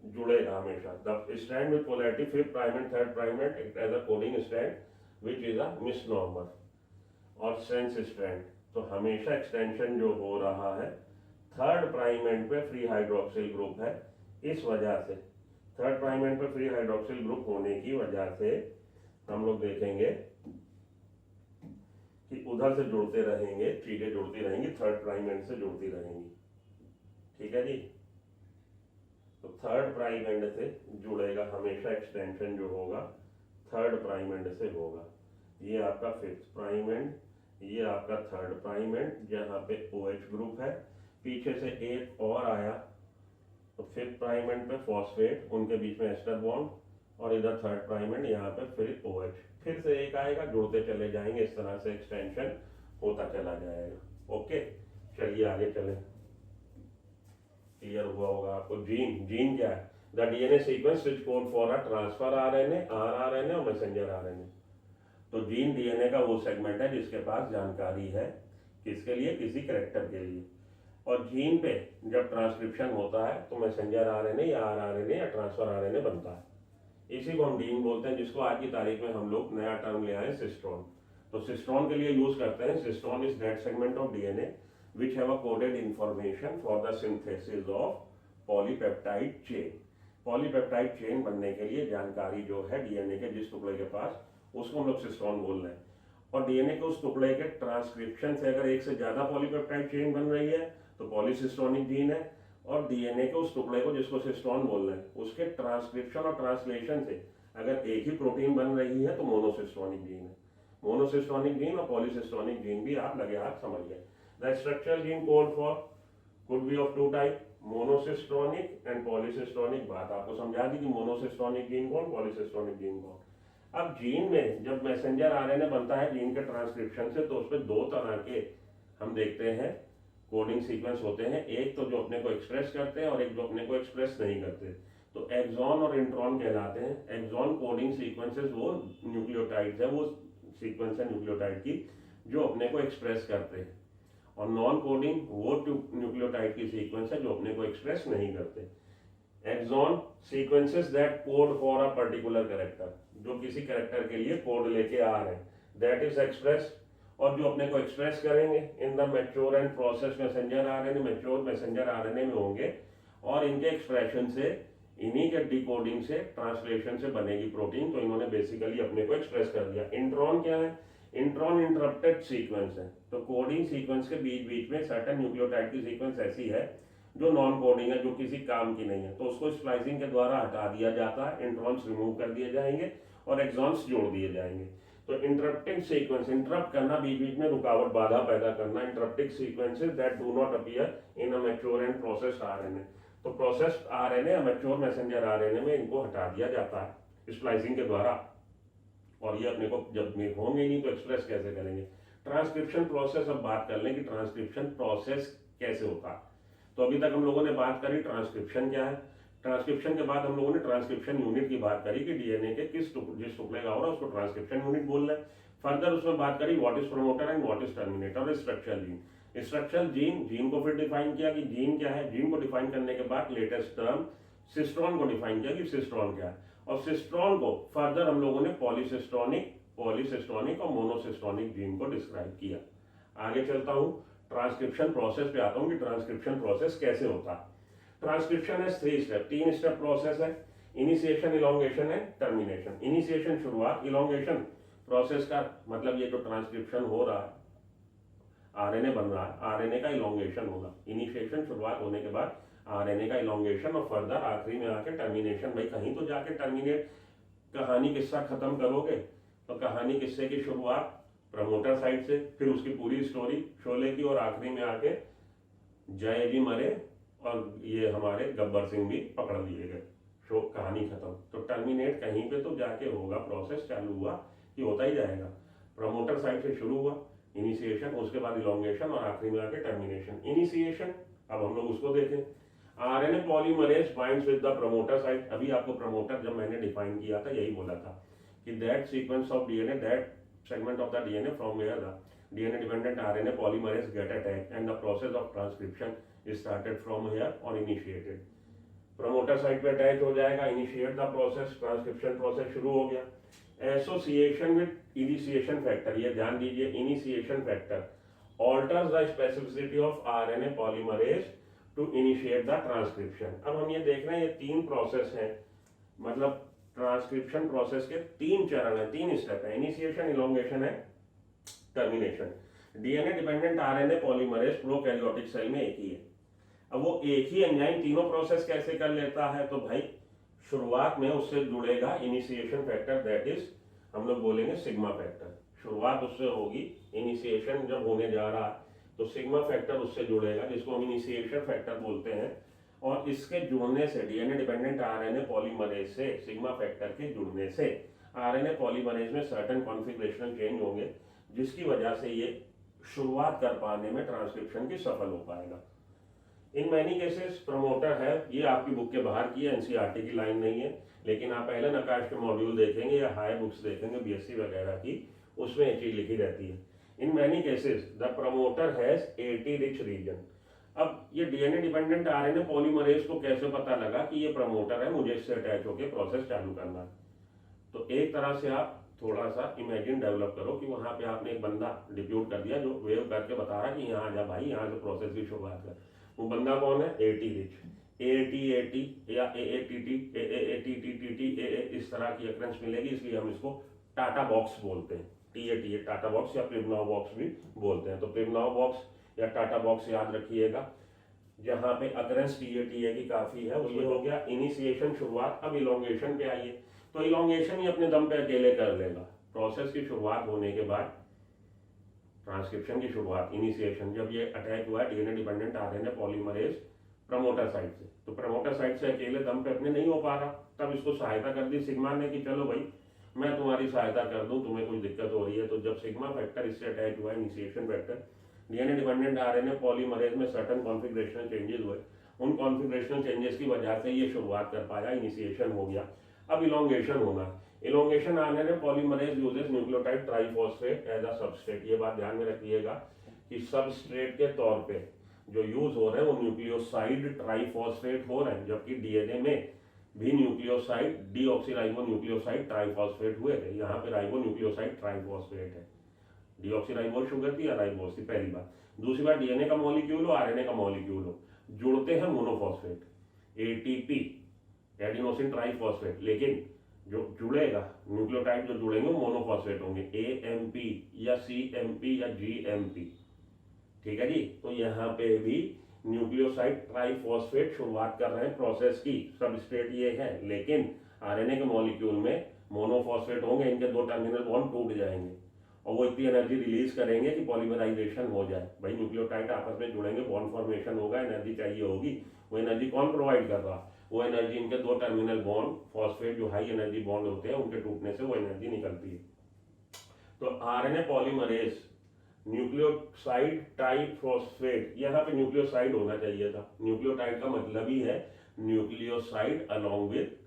जुड़ेगा हमेशा। The strand with polarity fifth prime end third prime end act as a coding strand which is a misnomer और sense strand. तो हमेशा एक्सटेंशन जो हो रहा है थर्ड प्राइम एंड पे फ्री हाइड्रोक्सिल ग्रुप है, इस वजह से थर्ड प्राइम एंड पे फ्री हाइड्रोक्सिल ग्रुप होने की वजह से हम लोग देखेंगे कि उधर से जुड़ते रहेंगे, चीजें जुड़ती रहेंगी, थर्ड प्राइम एंड से जुड़ती रहेंगी। ठीक है जी? तो थर्ड प्राइम एंड से जुड़ेगा हमेशा, एक्सटेंशन जो होगा थर्ड प्राइम एंड से होगा। ये आपका फिफ्थ प्राइम एंड, ये आपका थर्ड प्राइम एंड, जहाँ पे OH ग्रुप है, पीछे से एक और आया तो फिफ्थ प्राइम एंड पे फॉस्फेट, उनके बीच में एस्टर बॉन्ड, और इधर थर्ड प्राइम एंड, यहाँ पे फिर OH, फिर से एक आएगा, जुड़ते चले जाएंगे, इस तरह से एक्सटेंशन होता चला जाएगा। ओके, चलिए आगे चले। क्लियर हुआ होगा आपको? जीन क्या है? The DNA sequence which code for a transfer RNA, rRNA और मैसेंजर RNA। तो जीन DNA का वो सेगमेंट है जिसके पास जानकारी है, किसके लिए? किसी कैरेक्टर के लिए। और जीन पे जब ट्रांसक्रिप्शन होता है तो मैसेंजर RNA या rRNA या ट्रांसफर RNA बनता है, इसी को हम जीन बोलते हैं, जिसको आज की तारीख में हम लोग नया टर्म ले आए, सिस्ट्रॉन। तो सिस्ट्रॉन के लिए यूज करते हैं, cistron is that segment of DNA which have a coded information for the synthesis of polypeptide chain। Polypeptide chain बनने के लिए जानकारी जो है DNA के जिस टुकड़े के पास, उसको हम लोग सिस्ट्रॉन बोल रहे हैं। और DNA के उस टुकड़े के ट्रांसक्रिप्शन से अगर एक से ज्यादा पॉलीपेप्टाइड चेन बन रही है तो पॉलीसिस्टोनिक जीन है, और DNA के उस टुकड़े को जिसको सिस्ट्रॉन बोल रहे हैं, उसके ट्रांसक्रिप्शन और ट्रांसलेशन से अगर एक ही प्रोटीन बन रही है तो मोनोसिस्टोनिक जीन है। मोनोसिस्टोनिक जीन और पॉलीसिस्टोनिक जीन भी आप लगे हाथ समझ गए। The structural gene code for could be of two type, monocystonic and polycystonic। बात आपको समझा दी कि मोनोसिस्टोनिक जीन कौन, पॉलीसिस्टोनिक जीन कौन। अब जीन में जब मैसेंजर RNA बनता है जीन के ट्रांसक्रिप्शन से, तो उसमें दो तरह के हम देखते हैं कोडिंग सीक्वेंस होते हैं, एक तो जो अपने को एक्सप्रेस करते हैं और एक जो अपने को एक्सप्रेस नहीं करते। तो एक्सॉन और इंट्रॉन कहलाते हैं। एक्सॉन कोडिंग सीक्वेंसेस वो न्यूक्लियोटाइड्स है, वो सीक्वेंस है न्यूक्लियोटाइड की जो अपने को एक्सप्रेस करते हैं, और नॉन कोडिंग वो न्यूक्लियोटाइड की सीक्वेंस है जो अपने को एक्सप्रेस नहीं करते। Exon sequences that code for a particular character, जो किसी कैरेक्टर के लिए कोड लेके आ रहे हैं, दैट इज एक्सप्रेस, और जो अपने को एक्सप्रेस करेंगे in the mature and process messenger RNA, mature messenger RNA में होंगे, और इनके एक्सप्रेशन से, इन्हीं के डिकोडिंग से, ट्रांसलेशन से बनेगी प्रोटीन। तो इन्होंने बेसिकली अपने को एक्सप्रेस कर दिया। इंट्रॉन क्या है? इंट्रॉन इंटरप्टेड सीक्वेंस है। तो कोडिंग सीक्वेंस के बीच बीच में सर्टेन न्यूक्लियोटाइड की सीक्वेंस ऐसी है जो नॉन कोडिंग है, जो किसी काम की नहीं है, तो उसको स्प्लाइसिंग के द्वारा हटा दिया जाता है, इंट्रॉन्स रिमूव कर दिए जाएंगे और एक्सॉन्स जोड़ दिए जाएंगे। तो इंटरप्टिंग सीक्वेंस, इंटरप्ट करना, बीच बीच में रुकावट, बाधा पैदा करना, interrupting sequences that do not appear in a mature and processed RNA। तो प्रोसेस्ड RNA या मैच्योर मैसेंजर RNA में इनको हटा दिया जाता है स्प्लाइसिंग के द्वारा, और ये अपने को जब में होंगे नहीं तो एक्सप्रेस कैसे करेंगे। ट्रांसक्रिप्शन प्रोसेस, अब बात कर लें कि ट्रांसक्रिप्शन प्रोसेस कैसे होता है। तो अभी तक हम लोगों ने बात करी ट्रांसक्रिप्शन क्या है, ट्रांसक्रिप्शन के बाद हम लोगों ने ट्रांसक्रिप्शन यूनिट की बात करी कि DNA के जिस टुकड़े का हो रहा है उसको ट्रांसक्रिप्शन यूनिट बोल रहे हैं। फर्दर उसमें बात करी what is promoter and what is terminator और स्ट्रक्चरल जीन। स्ट्रक्चरल जीन को फिर डिफाइन किया कि जीन क्या है। जीन को डिफाइन करने के बाद लेटेस्ट टर्म सिस्ट्रॉन को डिफाइन किया कि सिस्ट्रॉन क्या है, और सिस्ट्रॉन को फर्दर हम लोगों ने पॉलीसिस्टोनिक और मोनोसिस्टोनिक जीन को डिस्क्राइब किया। आगे चलता हूं, ट्रांसक्रिप्शन प्रोसेस पे आता हूं कि ट्रांसक्रिप्शन प्रोसेस कैसे होता है। ट्रांसक्रिप्शन है 3 स्टेप, 3 स्टेप प्रोसेस है। Initiation, elongation and termination. Initiation शुरुआत, इलोंगेशन प्रोसेस का मतलब ये जो ट्रांसक्रिप्शन हो रहा है, आरएनए बन रहा है, आरएनए का इलोंगेशन होगा। इनिशिएशन शुरुआत होने के बाद आरएनए का इलोंगेशन और फर्दर आखिरी में आके टर्मिनेशन। भाई कहीं तो जाके टर्मिनेट, कहानी किस्सा खत्म करोगे तो कहानी किस्से की शुरुआत प्रमोटर साइड से, फिर उसकी पूरी स्टोरी शोले की, और आखिरी में आके जय जी मरे और ये हमारे गब्बर सिंह भी पकड़ लिए गए, शो कहानी खत्म। तो टर्मिनेट कहीं पे तो जाके होगा, प्रोसेस चालू हुआ कि होता ही जाएगा। प्रमोटर साइड से शुरू हुआ इनिशिएशन, उसके बाद इलोंगेशन और आखिरी में आके टर्मिनेशन। इनिशिएशन, अब हम लोग उसको देखें। RNA polymerase binds with the promoter site. अभी आपको प्रमोटर जब मैंने डिफाइन किया था यही बोला था कि that sequence of DNA, that segment of the DNA from where the DNA dependent RNA polymerase get attacked and the process of transcription is started from here or initiated. Promoter site पे attach हो जाएगा, initiate the process, transcription process शुरू हो गया। Association with initiation factor, ये ध्यान दीजिए, initiation factor alters the specificity of RNA polymerase to initiate the transcription। अब हम ये देख रहे हैं ये 3 प्रोसेस हैं, मतलब ट्रांसक्रिप्शन प्रोसेस के 3 चरण है, 3 स्टेप है, इनिशिएशन, इलोंगेशन है, termination. DNA dependent RNA polymerase prokaryotic cell में एक ही है। अब वो एक ही एंजाइम तीनों प्रोसेस कैसे कर लेता है, तो भाई शुरुआत में उससे जुड़ेगा इनिशिएशन फैक्टर, दैट इज हम लोग बोलेंगे सिग्मा फैक्टर। शुरुआत उससे होगी, इनिशिएशन जब होने जा रहा है तो सिग्मा फैक्टर उससे जुड़ेगा, जिसको हम इनिशिएशन फैक्टर बोलते हैं। और इसके जुड़ने से, डीएनए डिपेंडेंट आरएनए पॉलीमरेज से सिग्मा फैक्टर के जुड़ने से आरएनए पॉलीमरेज में सर्टेन कॉन्फ़िगरेशनल चेंज होंगे, जिसकी वजह से ये शुरुआत कर पाने में ट्रांसक्रिप्शन की सफल हो पाएगा। इन मैनी केसेस प्रमोटर है, ये आपकी बुक के बाहर की एनसीईआरटी की लाइन नहीं है, लेकिन आप पहले नकाश के मॉड्यूल देखेंगे या हाई बुक्स देखेंगे बीएससी वगैरह की, उसमें ये चीज लिखी रहती है। In many cases the promoter has eighty rich region. अब ये डीएनए डिपेंडेंट आरएनए पॉलीमरेज को कैसे पता लगा कि ये प्रमोटर है, मुझे इससे अटैच होकर प्रोसेस चालू करना है। तो एक तरह से आप थोड़ा सा इमेजिन डेवलप करो कि वहां पे आपने एक बंदा डिप्यूट कर दिया जो वेव करके बता रहा है कि यहाँ जा भाई, यहाँ से प्रोसेस की शुरुआत कर। वो बंदा कौन है? एटी रिच, एटी या एटीटी इस तरह की अक्रेंस मिलेगी, इसलिए हम इसको टाटा बॉक्स बोलते हैं। टी टाटा बॉक्स या प्रिमनाव बॉक्स भी बोलते हैं। तो प्रिमनाव बॉक्स या टाटा बॉक्स याद रखिएगा, जहां पे अकरेंस टी की काफी है। ये हो गया इनिशिएशन, शुरुआत। अब इलोंगेशन पे आइए, तो इलोंगेशन ही अपने दम पे अकेले कर लेगा। प्रोसेस की शुरुआत होने के बाद ट्रांसक्रिप्शन की शुरुआत, इनिशिएशन, जब ये अटैच हुआ है DNA dependent RNA polymerase promoter site से, तो प्रमोटर साइट से अकेले दम पे अपने नहीं हो पा रहा, तब इसको सहायता कर दी सिग्मा ने कि चलो भाई मैं तुम्हारी सहायता कर दूं, तुम्हें कुछ दिक्कत हो रही है। तो जब सिग्मा फैक्टर इससे अटैच हुआ, initiation factor, DNA dependent RNA polymerase में सर्टेन कॉन्फ़िगरेशनल चेंजेस हुए, उन कॉन्फ़िगरेशनल चेंजेस की वजह से ये शुरुआत कर पाया, इनिशिएशन हो गया। अब इलोंगेशन होना, elongation RNA polymerase uses nucleotide triphosphate as a substrate. ये बात ध्यान में रखिएगा कि सबस्ट्रेट के तौर पे जो यूज हो रहे हैं वो न्यूक्लियोसाइड ट्राइफॉस्फेट हो रहे हैं, जबकि डीएनए में भी न्यूक्लियोसाइड डीऑक्सीराइबो न्यूक्लियोसाइड ट्राइफॉस्फेट हुए थे, यहाँ पे राइबो न्यूक्लियोसाइड ट्राइफॉस्फेट है। डीऑक्सीराइबोज शुगर थी या राइबोज थी, पहली बात। दूसरी बात, डीएनए का मॉलिक्यूल हो, आरएनए का मॉलिक्यूल हो, जुड़ते हैं मोनोफॉस्फेट, एटीपी एडिनोसिन ट्राइफॉस्फेट, लेकिन जो जुड़ेगा न्यूक्लियोटाइड जो जुड़ेंगे वो मोनोफॉस्फेट होंगे, एएमपी या सीएमपी या जीएमपी। ठीक है जी। तो यहाँ पे भी न्यूक्लियोसाइड ट्राइफॉस्फेट शुरुआत कर रहे हैं प्रोसेस की, सबस्ट्रेट ये है, लेकिन आरएनए के मॉलिक्यूल में मोनोफॉस्फेट होंगे, इनके 2 टर्मिनल बॉन्ड टूट जाएंगे और वो इतनी एनर्जी रिलीज करेंगे कि पॉलीमराइजेशन हो जाए। भाई न्यूक्लियोटाइड आपस में जुड़ेंगे, बॉन्ड फॉर्मेशन होगा, एनर्जी चाहिए होगी, वो एनर्जी कौन प्रोवाइड कर रहा? वो एनर्जी इनके 2 टर्मिनल बॉन्ड फॉस्फेट जो हाई एनर्जी बॉन्ड होते हैं उनके टूटने से वो एनर्जी निकलती है। तो आरएनए पॉलीमरेज न्यूक्लियोसाइड ट्राइफॉस्फेट, यहाँ पे न्यूक्लियोसाइड होना चाहिए था। न्यूक्लियोटाइड का मतलब ही है न्यूक्लियोसाइड अलोंग विद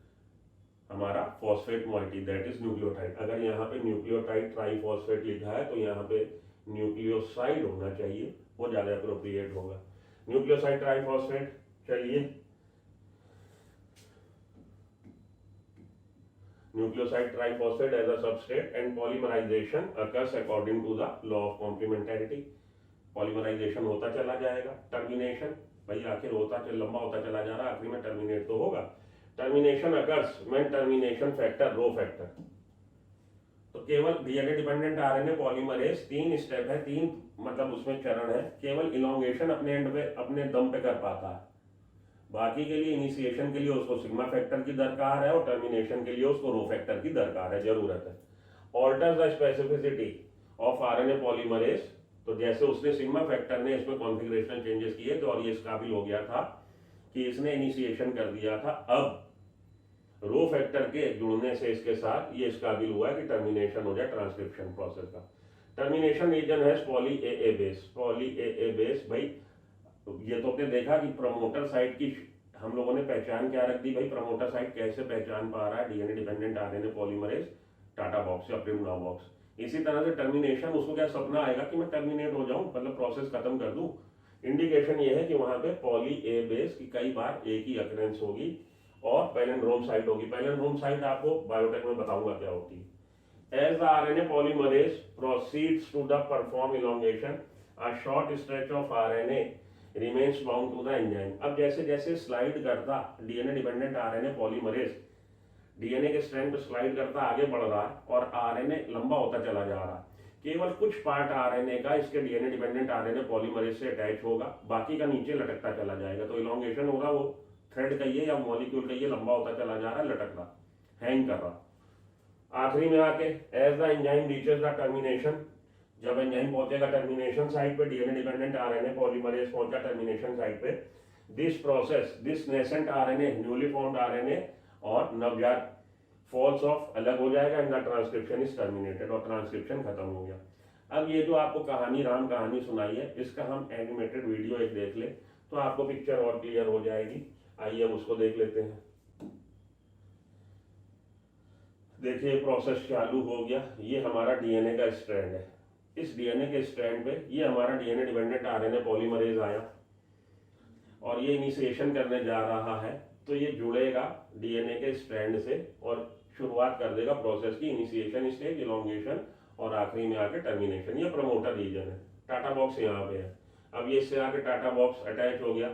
हमारा phosphate moiety, that is nucleotide. अगर यहाँ पे न्यूक्लियोटाइड ट्राईफॉस्फेट लिखा है तो यहाँ पे न्यूक्लियोसाइड होना चाहिए, वो ज़्यादा अप्रोप्रिएट होगा। न्यूक्लियोसाइड ट्राईफॉस्फेट, चलिए nucleoside triphosphate as a substrate and polymerization occurs according to the law of complementarity। polymerization होता चला जाएगा, टर्मिनेशन भाई आखिर लंबा होता चला जा रहा है, आखिर में टर्मिनेट तो होगा। Termination occurs when termination factor rho factor, तो केवल DNA dependent RNA polymerase 3 step है, 3 मतलब उसमें चरण है, केवल इलोंगेशन अपने एंड पे अपने दम पे कर पाता है। बाकी के लिए इनिशिएशन के लिए उसको सिग्मा फैक्टर की दरकार है और टर्मिनेशन के लिए उसको रो फैक्टर की दरकार है, जरूरत है। Alters the specificity of RNA polymerase, तो जैसे उसने सिग्मा फैक्टर ने इसमें कॉन्फ़िगरेशनल चेंजेस किए तो और ये इस काबिल हो गया था कि इसने इनिशिएशन कर दिया था, अब रो फैक्टर के जुड़ने से इसके साथ ये इस काबिल हुआ है कि टर्मिनेशन हो जाए ट्रांसक्रिप्शन प्रोसेस का। टर्मिनेशन रीजन है poly A base. Poly A base भाई ये तो आपने देखा कि प्रमोटर साइट की हम लोगों ने पहचान क्या रख दी भाई, प्रमोटर साइट कैसे पहचान पा रहा है DNA dependent RNA polymerase, TATA box या प्रिमना बॉक्स। इसी तरह से टर्मिनेशन, उसको क्या सपना आएगा कि मैं टर्मिनेट हो जाऊं, मतलब प्रोसेस खत्म कर दूं। इंडिकेशन ये है कि वहां पे पॉली ए बेस की कई बार एक ही अकरेंस होगी और पैलिंड्रोम साइट होगी। पैलिंड्रोम साइट आपको बायोटेक में बताऊंगा क्या होती है। As the RNA polymerase proceeds to the perform elongation, a short stretch of RNA remains bound to the enzyme. अब जैसे जैसे स्लाइड करता DNA dependent RNA polymerase DNA के स्ट्रैंड पे स्लाइड करता आगे बढ़ रहा है और आरएनए लंबा होता चला जा रहा है, केवल कुछ पार्ट आरएनए का इसके डीएनए डिपेंडेंट आरएनए पॉलीमरेज से अटैच होगा, बाकी का नीचे लटकता चला जाएगा। तो इलोंगेशन होगा, वो थ्रेड कहिए या मॉलिक्यूल कहिए, लंबा होता चला जा रहा है, लटक रहा, हैंग कर रहा। आखिरी में आके as the enzyme reaches the termination, जब एंजाइम पहुंचेगा टर्मिनेशन साइट पे, डीएनए डिपेंडेंट आरएनए पॉलीमरेज पहुंचा टर्मिनेशन साइट पे, this process, this nascent RNA, newly formed RNA और नवजात फॉल्स ऑफ अलग हो जाएगा and the transcription is terminated, और ट्रांसक्रिप्शन खत्म हो गया। अब ये जो आपको कहानी राम कहानी सुनाई है, इसका हम एनिमेटेड वीडियो एक देख ले तो आपको पिक्चर और क्लियर हो जाएगी। आइए अब उसको देख लेते हैं। देखिए प्रोसेस चालू हो गया, ये हमारा डीएनए का स्ट्रैंड है, इस डीएनए के स्ट्रैंड पे ये हमारा डीएनए डिपेंडेंट आरएनए पॉलीमरेज आया और ये इनिशिएशन करने जा रहा है, तो ये जुड़ेगा डीएनए के स्ट्रैंड से और शुरुआत कर देगा प्रोसेस की, इनिशिएशन स्टेज, इलोंगेशन और आखिरी में आके टर्मिनेशन। ये प्रमोटर रीजन है, टाटा बॉक्स यहाँ पे है। अब ये इससे आके टाटा बॉक्स अटैच हो गया,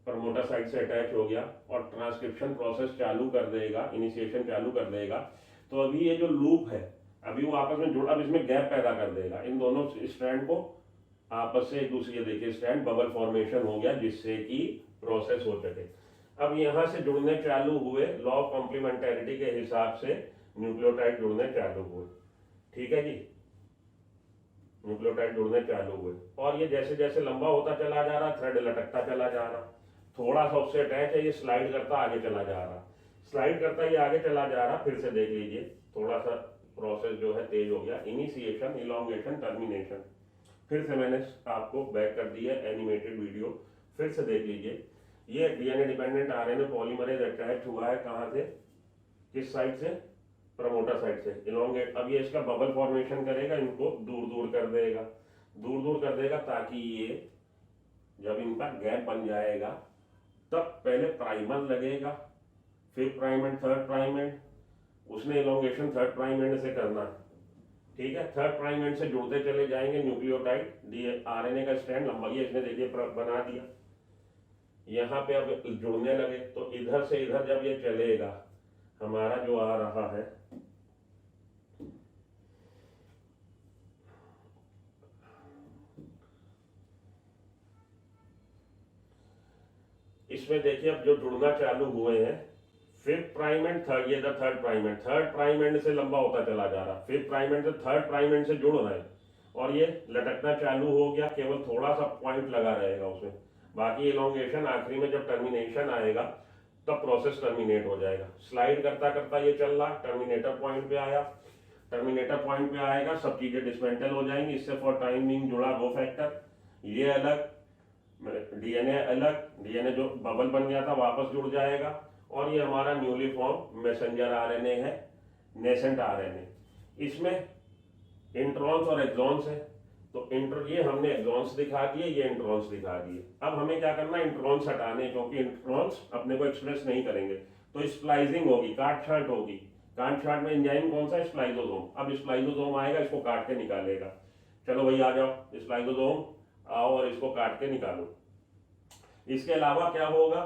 प्रमोटर साइड से अटैच हो गया और ट्रांसक्रिप्शन प्रोसेस चालू कर देगा, इनिशिएशन चालू कर देगा। तो अभी ये जो लूप है अभी वो आपस में जुड़, अब इसमें गैप पैदा कर देगा, इन दोनों स्ट्रैंड को आपस से एक दूसरे, देखिए स्ट्रैंड बबल फॉर्मेशन हो गया जिससे कि प्रोसेस हो सके। अब यहाँ से जुड़ने चालू हुए, लॉ ऑफ कॉम्प्लीमेंटेरिटी के हिसाब से न्यूक्लियोटाइड जुड़ने चालू हुए, ठीक है जी, न्यूक्लियोटाइड जुड़ने चालू हुए और ये जैसे जैसे लंबा होता चला जा रहा, थ्रेड लटकता चला जा रहा, थोड़ा सा उससे अटैच है, ये स्लाइड करता आगे चला जा रहा, स्लाइड करता ये आगे चला जा रहा। फिर से देख लीजिए, थोड़ा सा प्रोसेस जो है तेज हो गया, इनिशिएशन, इलोंगेशन, टर्मिनेशन। फिर से मैंने आपको बैक कर दिया एनिमेटेड वीडियो, फिर से देख लीजिए। ये DNA dependent RNA polymerase attach हुआ है, कहाँ से, किस साइड से, प्रमोटर साइड से, इलोंगेट। अब ये इसका बबल फॉर्मेशन करेगा, इनको दूर दूर कर देगा, दूर दूर कर देगा, ताकि ये जब इनका गैप बन जाएगा तब पहले प्राइमर लगेगा, फिर prime end third prime and, उसने इलोंगेशन थर्ड प्राइम एंड से करना, ठीक है। थर्ड प्राइम एंड से जुड़ते चले जाएंगे न्यूक्लियोटाइड, आरएनए का स्ट्रैंड लंबा, ये इसने देखिए बना दिया, यहाँ पे अब जुड़ने लगे। तो इधर से इधर जब ये चलेगा, हमारा जो आ रहा है इसमें देखिए अब जो जुड़ना चालू हुए हैं, फिफ्थ प्राइम एंड थर्ड, ये third prime end, third prime end से लंबा होता चला जा रहा, फिफ्थ प्राइम एंड से थर्ड प्राइम एंड से जुड़ रहे हैं और ये लटकना चालू हो गया, केवल थोड़ा सा पॉइंट लगा रहेगा उसमें, बाकी इलोंगेशन। आखिरी में जब टर्मिनेशन आएगा तब प्रोसेस टर्मिनेट हो जाएगा। स्लाइड करता करता ये चल रहा, टर्मिनेटर पॉइंट पे आया, टर्मिनेटर पॉइंट पे आएगा, सब चीजें डिसमेंटल हो जाएंगी। इससे फॉर टाइम बीइंग जुड़ा रो फैक्टर, ये अलग, डीएनए अलग, डीएनए जो बबल बन गया था वापस जुड़ जाएगा और ये हमारा न्यूली फॉर्म मैसेंजर आरएनए है, नेसेंट आरएनए। इसमें इंट्रॉन्स और एक्सॉन्स है। तो ये हमने एक्सॉन्स दिखा दिए, ये इंट्रॉन्स दिखा दिए। अब हमें क्या करना है, इंट्रॉन्स हटाने, क्योंकि इंट्रॉन्स अपने को एक्सप्रेस नहीं करेंगे। तो स्प्लाइसिंग होगी, काट छांट होगी। काट छांट में एंजाइम कौन सा है, स्प्लाइजोसोम। अब स्प्लाइजोसोम आएगा, इसको काट के निकालेगा। चलो भाई आ जाओ, स्प्लाइजोसोम आओ और इसको काट के निकालो। इसके अलावा क्या होगा,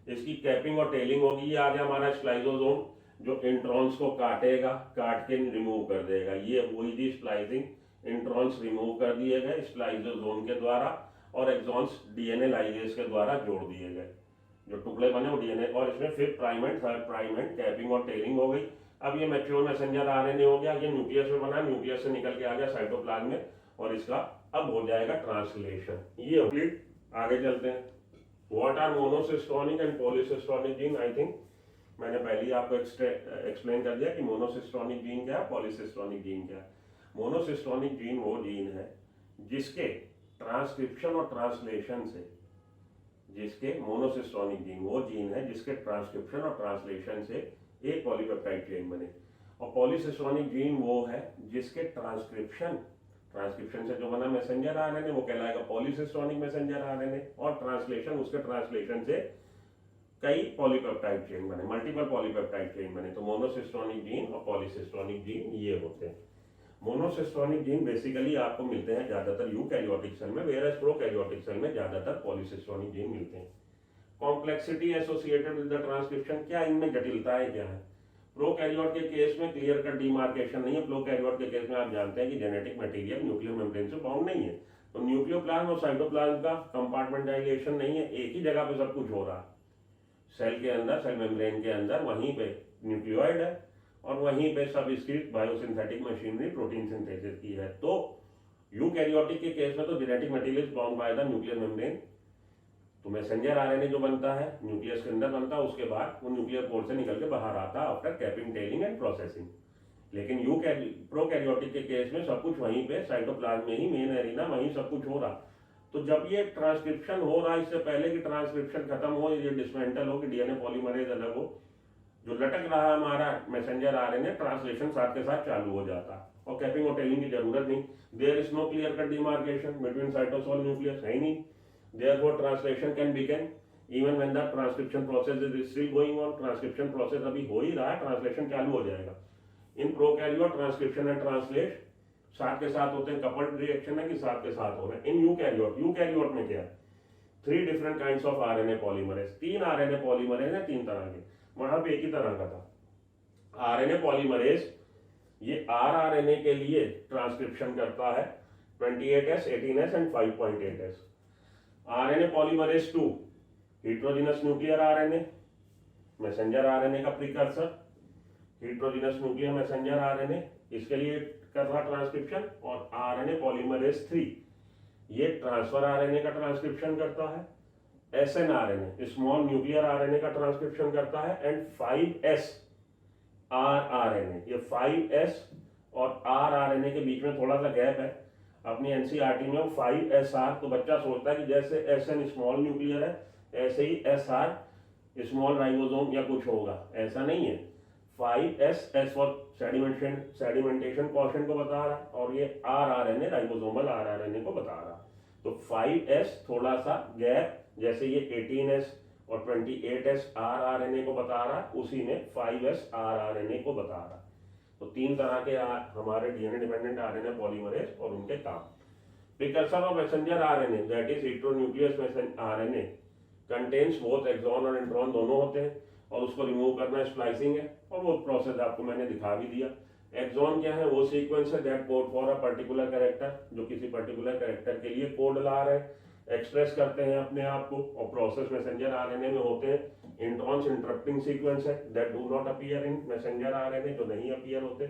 इसकी कैपिंग और टेलिंग होगी। ये आ गया हमारा स्प्लाइजोसोम जो इंट्रॉन्स को काटेगा, काट के रिमूव कर देगा। ये हुई थी स्प्लाइसिंग, इंट्रॉन्स रिमूव कर दिए गए स्प्लाइजोसोम के द्वारा और एक्सॉन्स डीएनए लाइगेज के द्वारा जोड़ दिए गए। जो टुकड़े बने वो डीएनए, और इसमें fifth prime end third prime and capping और टेलिंग हो गई। अब ये मैच्योर मैसेंजर आरएनए हो गया, ये न्यूक्लियस में बना, न्यूक्लियस से निकल के आ गया साइटोप्लाज्म में, और इसका अब हो जाएगा ट्रांसलेशन। ये कंप्लीट। आगे चलते हैं। What are monocistronic and polycistronic gene. I think मैंने पहले ही आपको एक्सप्लेन कर दिया कि मोनोसिस्टोनिक जीन क्या है, पॉलीसिस्टोनिक जीन क्या है। मोनोसिस्टोनिक जीन वो जीन है जिसके ट्रांसक्रिप्शन और ट्रांसलेशन से, जिसके मोनोसिस्टोनिक जीन वो जीन है जिसके ट्रांसक्रिप्शन और ट्रांसलेशन से एक पॉलीपेप्टाइड चेन बने। और पॉलीसिस्टोनिक जीन वो है जिसके ट्रांसक्रिप्शन से जो बना मैसेंजर आरएनए वो कहलाएगा पॉलीसिस्टोनिक मैसेंजर आरएनए, और ट्रांसलेशन, उसके ट्रांसलेशन से कई पॉलीपेप्टाइड चेन बने, मल्टीपल पॉलीपेप्टाइड चेन बने। तो मोनोसिस्टोनिक जीन और पॉलीसिस्टोनिक जीन ये होते हैं। मोनोसिस्टोनिक जीन बेसिकली आपको मिलते हैं ज्यादातर यूकैरियोटिक सेल में, वेयरएज प्रोकैरियोटिक सेल में ज्यादातर पॉलीसिस्टोनिक जीन मिलते हैं। Complexity associated with the transcription, क्या इनमें जटिलताएं क्या है। प्रोकैरियोट के केस में क्लियर कट डिमार्केशन नहीं है। प्रोकैरियोट के केस में आप जानते हैं कि जेनेटिक मटेरियल न्यूक्लियर मेम्ब्रेन से बाउंड नहीं है, तो न्यूक्लियोप्लाज्म और साइटोप्लाज्म का कंपार्टमेंटाइजेशन नहीं है, एक ही जगह पे सब कुछ हो रहा है। सेल के अंदर, सेल मेम्ब्रेन के अंदर वहीं पे न्यूक्लियोइड है और वहीं पे सब इसकी बायोसिंथेटिक मशीनरी प्रोटीन सिंथेसिस की है। तो यूकैरियोटिक के केस में तो genetic material bound by the nuclear membrane. तो मैसेंजर आरएनए जो बनता है न्यूक्लियस के अंदर बनता है, उसके बाद वो न्यूक्लियर पोर्ट से निकल के बाहर आता है after capping, telling and processing. लेकिन प्रोकैरियोटिक के केस में सब कुछ वहीं पे साइटोप्लाज्म में ही, मेन एरिना वहीं सब कुछ हो रहा। तो जब ये ट्रांसक्रिप्शन हो रहा है, इससे पहले कि ट्रांसक्रिप्शन खत्म हो, ये डिसमेंटल हो कि डीएनए पॉलीमरेज अलग हो, जो लटक रहा है हमारा मैसेंजर आरएनए, ट्रांसलेशन साथ के साथ चालू हो जाता है और कैपिंग और टेलिंग की जरूरत नहीं। There is no clear cut demarcation between cytosol nucleus, है ही नहीं। Therefore, translation can begin even when the transcription process is still going on. Transcription process अभी हो ही रहा है, ट्रांसलेशन चालू हो जाएगा। In prokaryote transcription and translate साथ के साथ होते हैं, कपल्ड रिएक्शन है कि साथ के साथ हो रहे हैं। इन यूकैरियोट में क्या है, 3 different kinds of RNA polymerase, 3 RNA polymerase है, 3 तरह के। वहां पे एक ही तरह का था। आरएनए पॉलीमरेज ये आरआरएनए के लिए ट्रांसक्रिप्शन करता है 28S, 18S and 5.8S। RNA polymerase 2 heterogeneous nuclear RNA, messenger RNA का precursor, heterogeneous nuclear messenger RNA, इसके लिए कर रहा ट्रांसक्रिप्शन। और आरएनए पॉलीमरेज 3 ये ट्रांसफर आरएनए का ट्रांसक्रिप्शन करता है, SN RNA small nuclear RNA का ट्रांसक्रिप्शन करता है, एंड 5S आरआरएनए। ये 5S और आरआरएनए के बीच में थोड़ा सा गैप है। अपनी एनसीईआरटी में 5SR, तो बच्चा सोचता है कि जैसे एसएन स्मॉल न्यूक्लियर है ऐसे ही एसआर स्मॉल राइबोसोम या कुछ होगा, ऐसा नहीं है। 5S फॉर सेडिमेंटेशन कॉशन को बता रहा है, और ये आरआरएनए राइबोसोमल आरआरएनए को बता रहा। तो 5S थोड़ा सा गैप, जैसे ये 18S और 28S आरआरएनए को बता रहा, उसी में 5S आरआरएनए को बता रहा। तो 3 तरह के हमारे डीएनए डिपेंडेंट आरएनए पॉलीमरेज और उनके काम। Precursor of messenger RNA that is heteronuclear RNA contains both exon और इंट्रॉन दोनों होते हैं, और उसको रिमूव करना स्प्लाइसिंग है, और वो प्रोसेस आपको मैंने दिखा भी दिया। एक्सॉन क्या है, वो सीक्वेंस है that code for a particular character, जो किसी पर्टिकुलर कैरेक्टर के लिए कोड ला रहे हैं, एक्सप्रेस करते हैं अपने आप को। और प्रोसेस मैसेंजर आरएनए में होते हैं इंट्रॉन्स इंटरप्टिंग सीक्वेंस है that do not appear in messenger RNA, जो नहीं अपीयर होते।